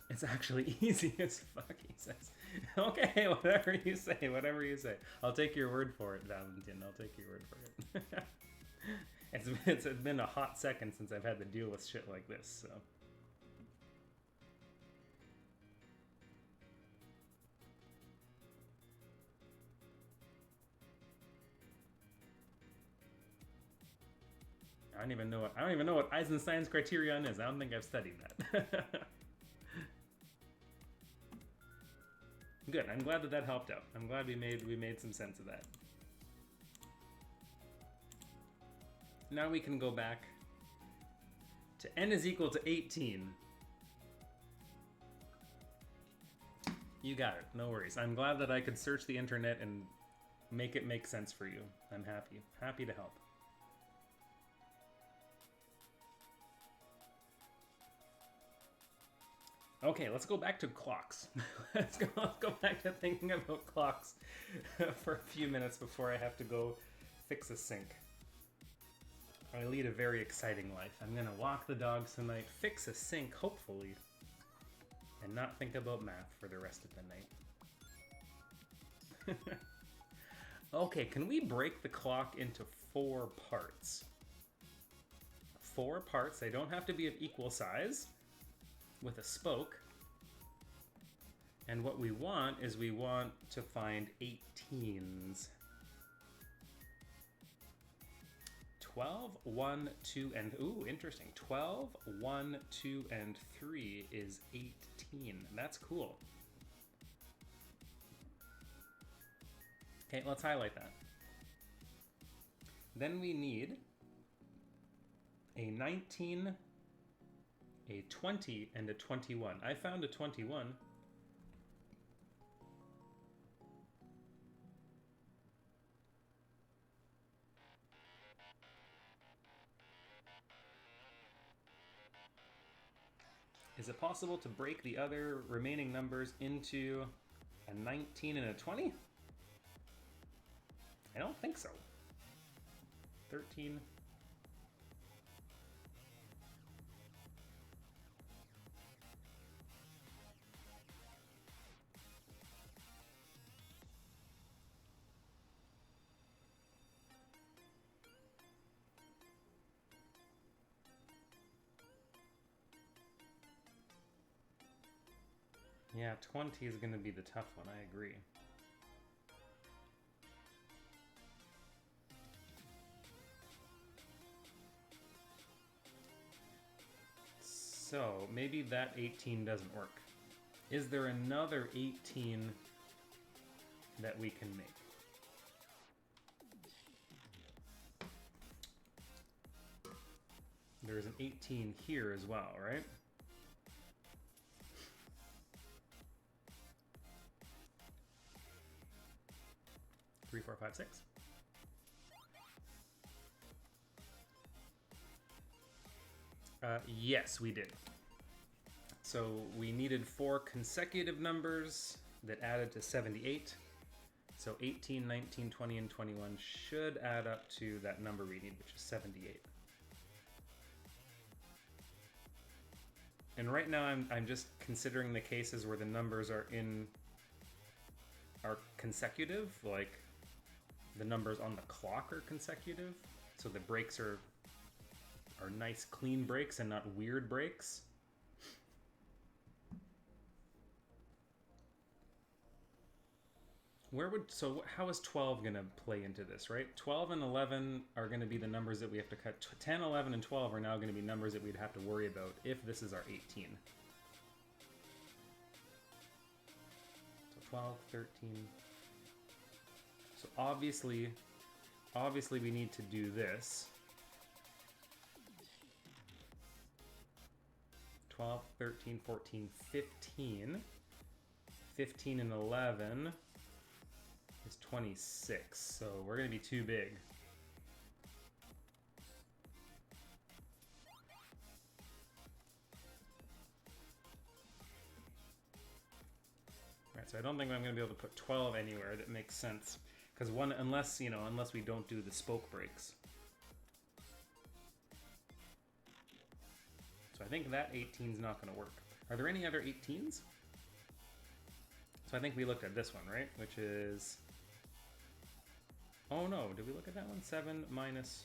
It's actually easy as fuck, he says. Okay, whatever you say. I'll take your word for it, Valentin. I'll take your word for it. It's been a hot second since I've had to deal with shit like this, so... I don't even know what Eisenstein's criterion is. I don't think I've studied that. Good. I'm glad that helped out. I'm glad we made some sense of that. Now we can go back to n is equal to 18. You got it. No worries. I'm glad that I could search the internet and make it make sense for you. I'm happy to help. Okay, let's go back to clocks. let's go back to thinking about clocks for a few minutes before I have to go fix a sink. I lead a very exciting life. I'm gonna walk the dogs tonight, fix a sink, hopefully, and not think about math for the rest of the night. Okay, can we break the clock into 4 parts? 4 parts, they don't have to be of equal size, with a spoke. And what we want is we want to find 18s. 12, 1, 2, and... Ooh, interesting. 12, 1, 2, and 3 is 18. That's cool. Okay, let's highlight that. Then we need a 19, a 20, and a 21. I found a 21. Is it possible to break the other remaining numbers into a 19 and a 20? I don't think so. 13. Yeah, 20 is going to be the tough one, I agree. So, maybe that 18 doesn't work. Is there another 18 that we can make? There's an 18 here as well, right? Three, four, five, six. Yes, we did. So we needed 4 consecutive numbers that added to 78. So 18, 19, 20, and 21 should add up to that number we need, which is 78. And right now I'm just considering the cases where the numbers are consecutive, like the numbers on the clock are consecutive, so the breaks are nice clean breaks and not weird breaks. So how is 12 gonna play into this, right? 12 and 11 are gonna be the numbers that we have to cut. 10, 11, and 12 are now gonna be numbers that we'd have to worry about if this is our 18. So 12, 13. So obviously we need to do this. 12, 13, 14, 15. 15 and 11 is 26, so we're gonna be too big. Right, so I don't think I'm gonna be able to put 12 anywhere that makes sense. Because unless we don't do the spoke breaks. So I think that 18 is not gonna work. Are there any other 18s? So I think we looked at this one, right? Which is... Oh no, did we look at that one? 7 minus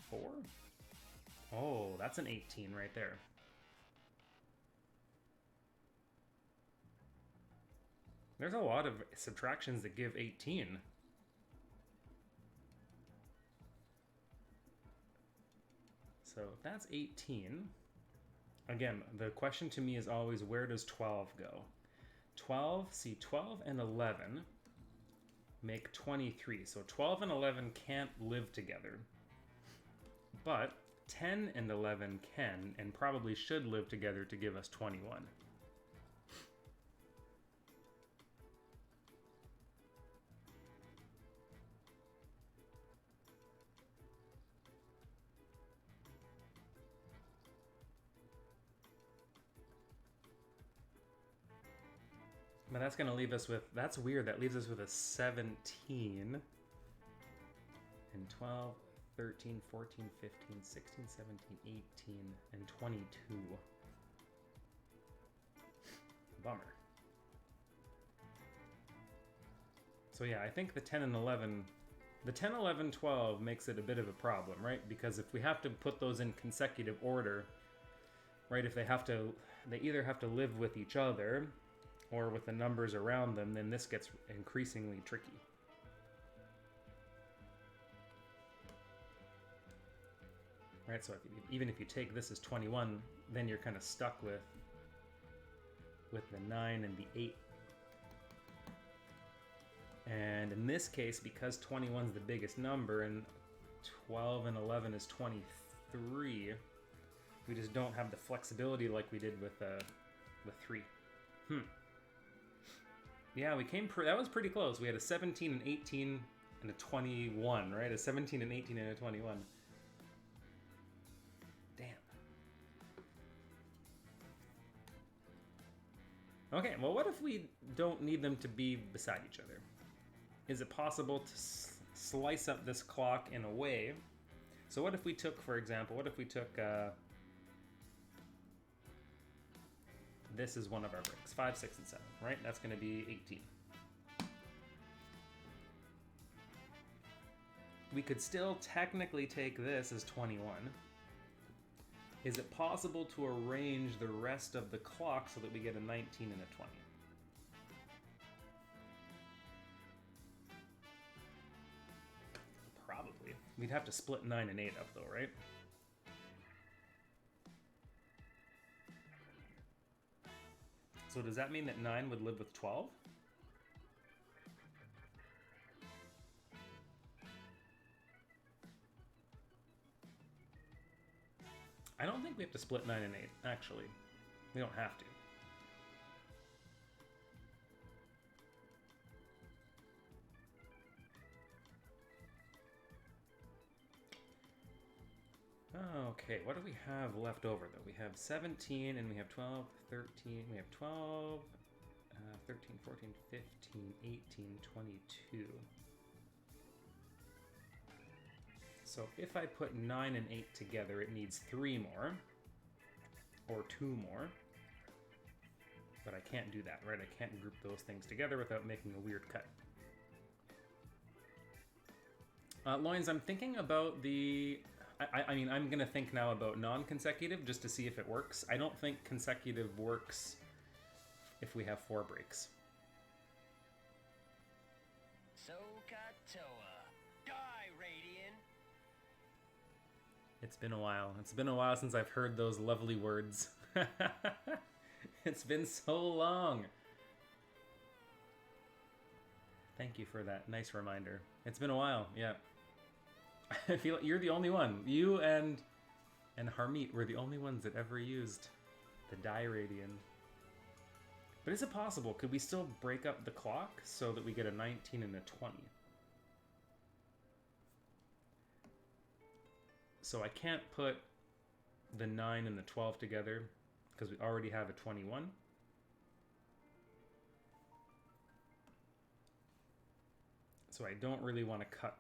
4? Oh, that's an 18 right there. There's a lot of subtractions that give 18. So if that's 18, again, the question to me is always, where does 12 go? 12 and 11 make 23. So 12 and 11 can't live together. But 10 and 11 can and probably should live together to give us 21. But that's going to leave us with, that's weird, that leaves us with a 17 and 12, 13, 14, 15, 16, 17, 18, and 22. Bummer. So yeah, I think the 10 and 11, the 10, 11, 12 makes it a bit of a problem, right? Because if we have to put those in consecutive order, right, if they either have to live with each other or with the numbers around them, then this gets increasingly tricky. Right, so even if you take this as 21, then you're kind of stuck with the 9 and the 8. And in this case, because 21 is the biggest number and 12 and 11 is 23, we just don't have the flexibility like we did with 3. Yeah, that was pretty close. We had a 17 and 18 and a 21, right? A 17 and 18 and a 21. Okay, well, what if we don't need them to be beside each other? Is it possible to slice up this clock in a way? So what if we took, for example, what if we took, this is one of our breaks, 5, 6, and 7, right? That's going to be 18. We could still technically take this as 21. Is it possible to arrange the rest of the clock so that we get a 19 and a 20? Probably. We'd have to split 9 and 8 up though, right? So does that mean that 9 would live with 12? I don't think we have to split 9 and 8, actually. We don't have to. Okay, what do we have left over, though? We have 17, and we have 12, 13, we have 12, 13, 14, 15, 18, 22. So if I put 9 and 8 together, it needs 3 more, or 2 more. But I can't do that, right? I can't group those things together without making a weird cut. Loins, I'm thinking about the... I mean, I'm going to think now about non-consecutive just to see if it works. I don't think consecutive works if we have 4 breaks. It's been a while. It's been a while since I've heard those lovely words. It's been so long. Thank you for that nice reminder. It's been a while, yeah. I feel like you're the only one. You and Harmeet were the only ones that ever used the Diradian. But is it possible? Could we still break up the clock so that we get a 19 and a 20? So I can't put the 9 and the 12 together because we already have a 21. So I don't really want to cut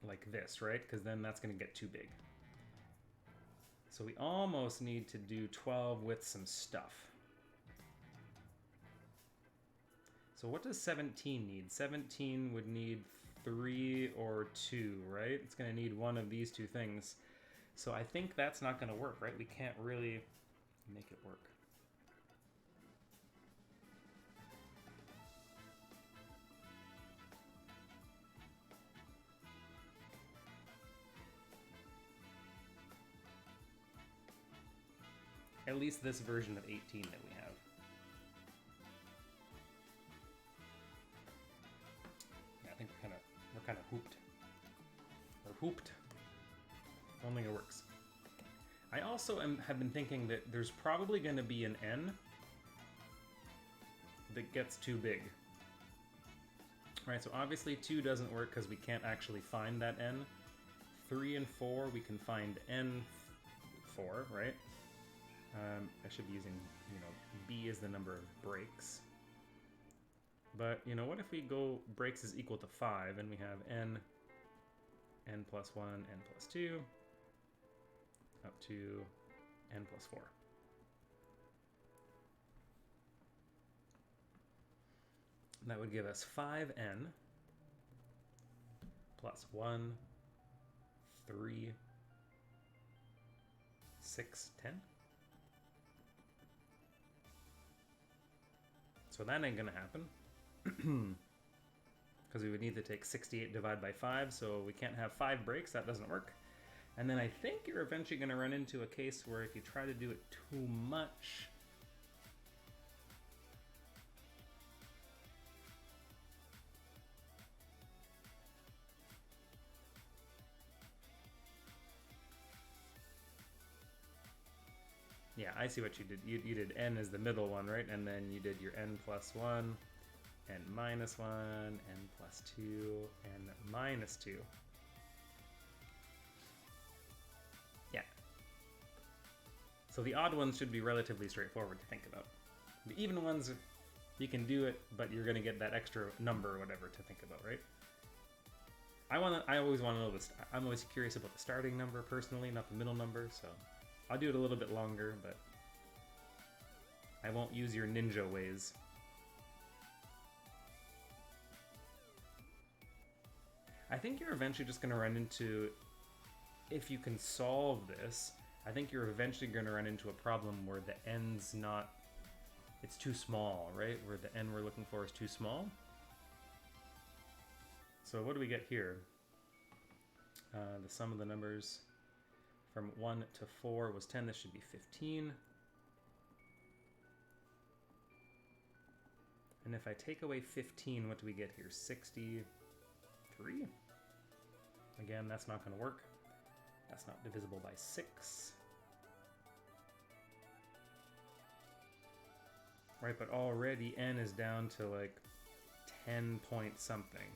like this, right? Because then that's going to get too big. So we almost need to do 12 with some stuff. So what does 17 need? 17 would need 3 or 2, right? It's going to need one of these two things. So I think that's not going to work, right? We can't really make it work. At least this version of 18 that we have. Yeah, I think we're kind of hooped. We're hooped. I don't think it works. I also have been thinking that there's probably going to be an N that gets too big. Alright, so obviously 2 doesn't work because we can't actually find that N. 3 and 4, we can find N4, right? I should be using, B is the number of breaks. But, what if we go breaks is equal to 5, and we have N plus 1, N plus 2, up to N plus 4. That would give us 5N plus 1, 3, 6, 10. So that ain't gonna happen. Because we would need to take 68 divided by 5, so we can't have 5 breaks, that doesn't work. And then I think you're eventually gonna run into a case where if you try to do it too much, yeah, I see what you did. You did N as the middle one, right? And then you did your N plus 1, N minus 1, N plus 2, N minus 2. Yeah. So the odd ones should be relatively straightforward to think about. The even ones You can do it, but you're going to get that extra number or whatever to think about, right? I always want to know this. I'm always curious about the starting number personally, not the middle number, so I'll do it a little bit longer, but I won't use your ninja ways. I think you're eventually just going to run into, if you can solve this, I think you're eventually going to run into a problem where the n's not, it's too small, right? Where the n we're looking for is too small. So what do we get here? The sum of the numbers from 1 to 4 was 10. This should be 15. And if I take away 15, what do we get here? 63? Again, that's not going to work. That's not divisible by 6. Right, but already n is down to like 10 point something.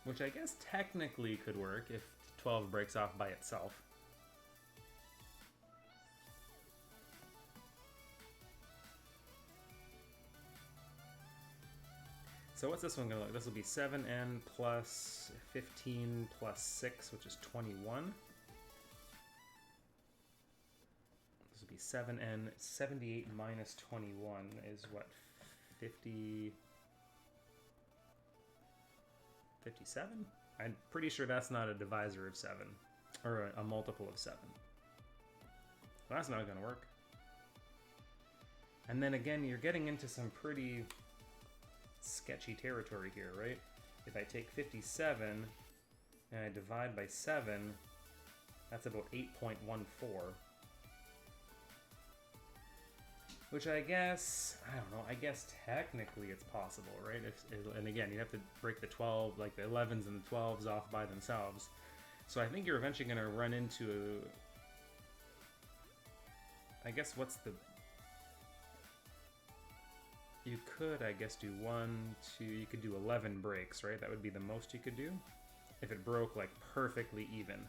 Which I guess technically could work if 12 breaks off by itself. So what's this one going to look? This will be 7n plus 15 plus 6, which is 21. This will be 7n. 78 minus 21 is what? 50... 57? I'm pretty sure that's not a divisor of 7. Or a multiple of 7. Well, that's not going to work. And then again, you're getting into some pretty sketchy territory here, right? If I take 57 and I divide by 7, that's about 8.14. Which I guess, I don't know, I guess technically it's possible, right? And again, you have to break the 12, like the 11s and the 12s off by themselves. So I think you're eventually going to run into, I guess what's the, you could, I guess, do 1, 2, you could do 11 breaks, right? That would be the most you could do if it broke like perfectly even.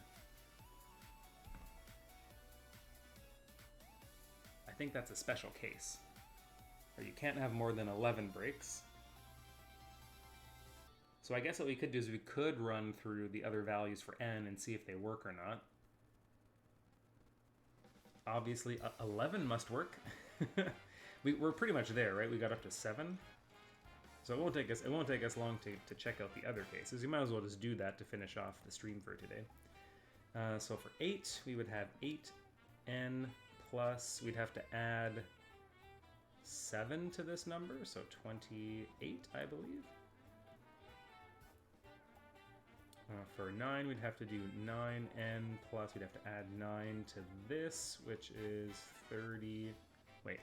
I think that's a special case, where you can't have more than 11 breaks. So I guess what we could do is we could run through the other values for n and see if they work or not. Obviously, 11 must work. We're pretty much there, right? We got up to 7. So it won't take us long to check out the other cases. You might as well just do that to finish off the stream for today. So for 8, we would have 8n plus, we'd have to add 7 to this number, so 28, I believe. For 9, we'd have to do 9n plus, we'd have to add 9 to this, which is 30, wait.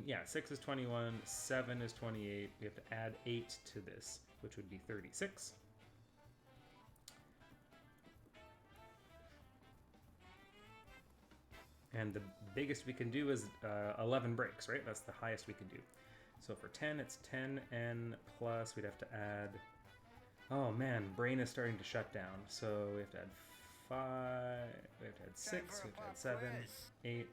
Yeah, 6 is 21, 7 is 28, we have to add 8 to this, which would be 36. And the biggest we can do is 11 breaks, right? That's the highest we can do. So for 10, it's 10n plus, we'd have to add, oh man, brain is starting to shut down. So we have to add 5, we have to add 6, we have to add 7, 8,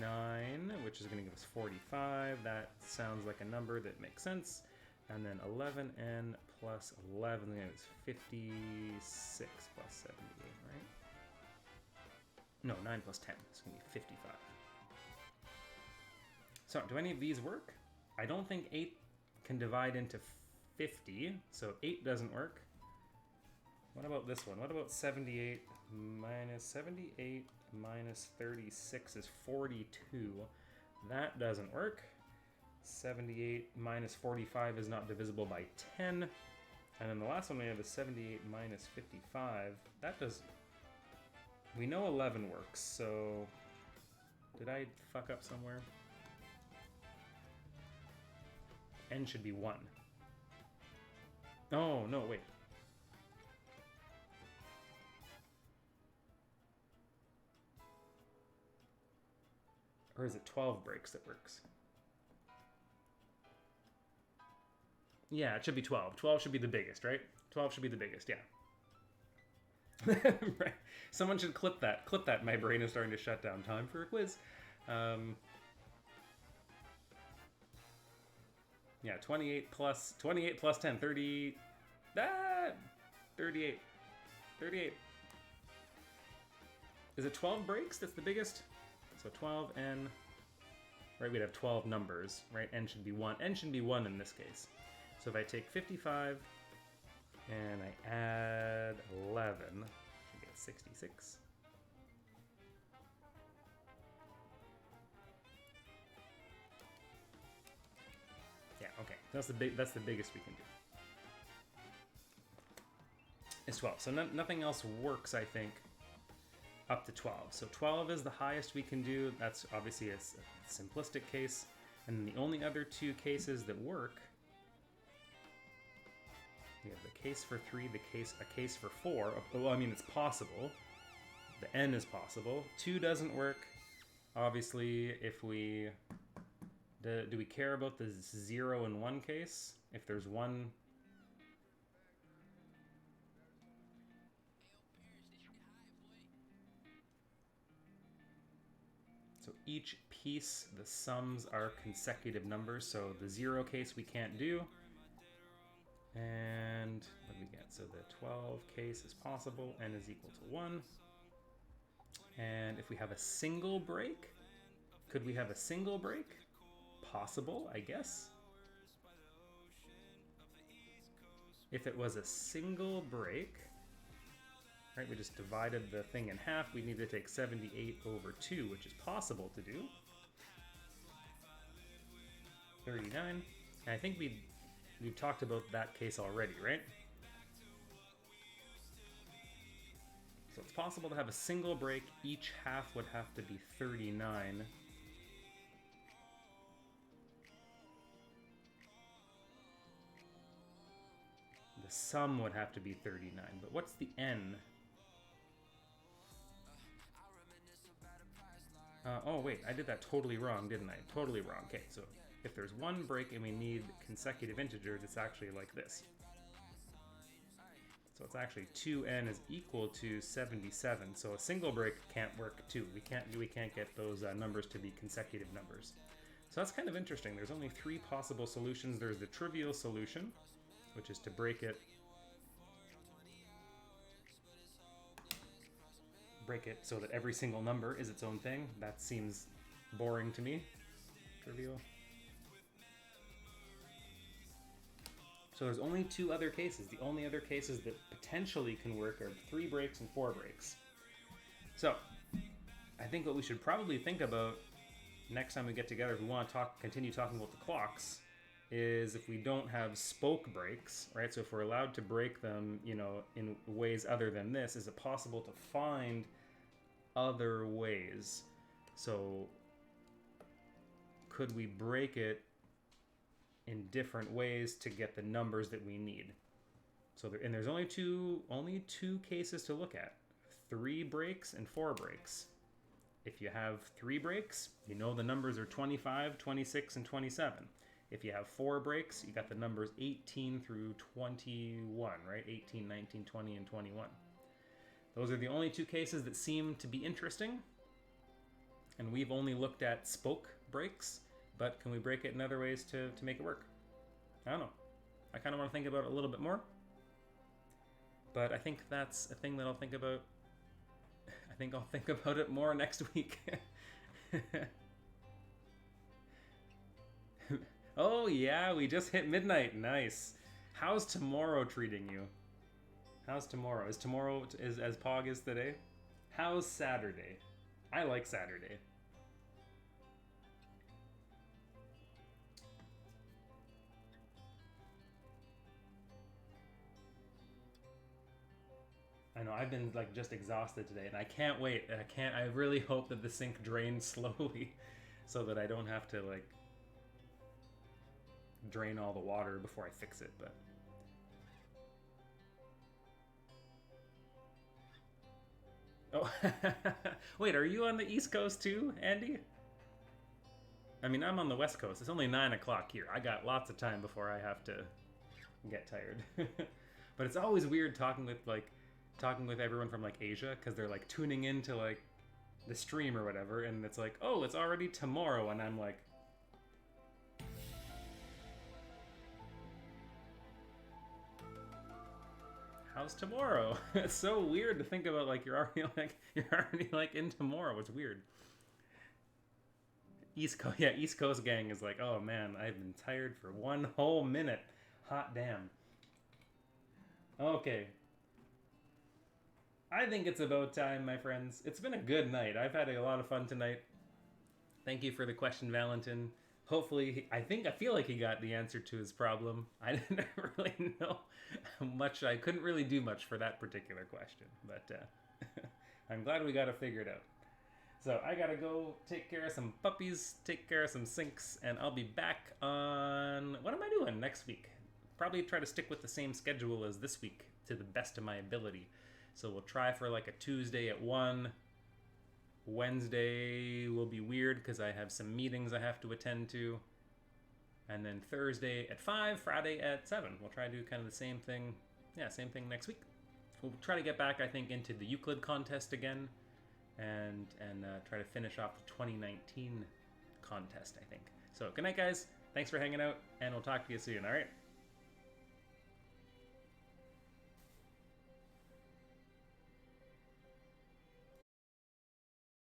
9, which is going to give us 45. That sounds like a number that makes sense. And then 11n plus 11 is 56 plus 78, right? No, 9 plus 10. It's going to be 55. So, do any of these work? I don't think 8 can divide into 50, so 8 doesn't work. What about this one? What about 78 minus 36 is 42. That doesn't work. 78 minus 45 is not divisible by 10. And then the last one we have is 78 minus 55. That does... We know 11 works, so... Did I fuck up somewhere? N should be 1. Oh, no, wait. Or is it 12 breaks that works? Yeah, it should be 12. 12 should be the biggest, right? 12 should be the biggest, yeah. Right. Someone should clip that. Clip that. My brain is starting to shut down. Time for a quiz. Yeah, 28 plus 10, 30. 38. 38. Is it 12 breaks? That's the biggest. So 12 n. Right, we'd have 12 numbers, right? N should be 1. N should be 1 in this case. So if I take 55 and I add 11, I get 66. Yeah, okay. That's the biggest we can do. It's 12. So nothing else works, I think, up to 12. So 12 is the highest we can do. That's obviously a simplistic case. And the only other two cases that work, we have the case for 3, a case for 4. Well, I mean, it's possible. The n is possible. 2 doesn't work. Obviously, if we... do we care about the 0 and 1 case? If there's one... So each piece, the sums are consecutive numbers. So the 0 case we can't do. And what do we get? So the 12 case is possible. N is equal to 1. And if we have a single break, could we have a single break? Possible, I guess. If it was a single break, right, we just divided the thing in half, we need to take 78 over 2, which is possible to do. 39. And I think we've talked about that case already, right? So it's possible to have a single break. Each half would have to be 39. The sum would have to be 39. But what's the n? Oh, wait, I did that totally wrong, didn't I? Totally wrong. Okay, so if there's one break and we need consecutive integers, it's actually like this. So it's actually 2n is equal to 77. So a single break can't work too. We can't get those numbers to be consecutive numbers. So that's kind of interesting. There's only 3 possible solutions. There's the trivial solution, which is to break it so that every single number is its own thing. That seems boring to me. Trivial. So there's only 2 other cases. The only other cases that potentially can work are 3 breaks and 4 breaks. So I think what we should probably think about next time we get together, if we want to continue talking about the clocks, is if we don't have spoke breaks, right? So if we're allowed to break them, you know, in ways other than this, is it possible to find other ways? So could we break it in different ways to get the numbers that we need? So there's only two cases to look at: 3 breaks and 4 breaks. If you have 3 breaks, you know the numbers are 25, 26, and 27. If you have 4 breaks, you got the numbers 18 through 21, right? 18, 19, 20, and 21. Those are the only 2 cases that seem to be interesting. And we've only looked at spoke breaks, but can we break it in other ways to make it work? I don't know. I kind of want to think about it a little bit more. But I think that's a thing that I'll think about. I think I'll think about it more next week. Oh yeah, we just hit midnight. Nice. How's tomorrow treating you? How's tomorrow? Is tomorrow as pog as today? How's Saturday? I like Saturday. I know, I've been like just exhausted today, and I can't wait. I really hope that the sink drains slowly so that I don't have to like drain all the water before I fix it, but oh. Wait, are you on the East Coast too, Andy? I mean, I'm on the West Coast. It's only 9 o'clock here. I got lots of time before I have to get tired. But it's always weird talking with everyone from like Asia, because they're like tuning into like the stream or whatever, and it's like, oh, it's already tomorrow, and I'm like, how's tomorrow? It's so weird to think about, like you're already like in tomorrow. It's weird. East Coast gang is like, oh man, I've been tired for one whole minute. Hot damn. Okay. I think it's about time, my friends. It's been a good night. I've had a lot of fun tonight. Thank you for the question, Valentin. Hopefully, I feel like he got the answer to his problem. I didn't really know much. I couldn't really do much for that particular question, but I'm glad we got it figured out. So I gotta go take care of some puppies, take care of some sinks, and I'll be back on... What am I doing next week? Probably try to stick with the same schedule as this week to the best of my ability. So we'll try for like a Tuesday at 1. Wednesday will be weird because I have some meetings I have to attend to. And then Thursday at 5, Friday at 7. We'll try to do kind of the same thing. Yeah, same thing next week. We'll try to get back, I think, into the Euclid contest again. And try to finish off the 2019 contest, I think. So, good night, guys. Thanks for hanging out, and we'll talk to you soon, all right?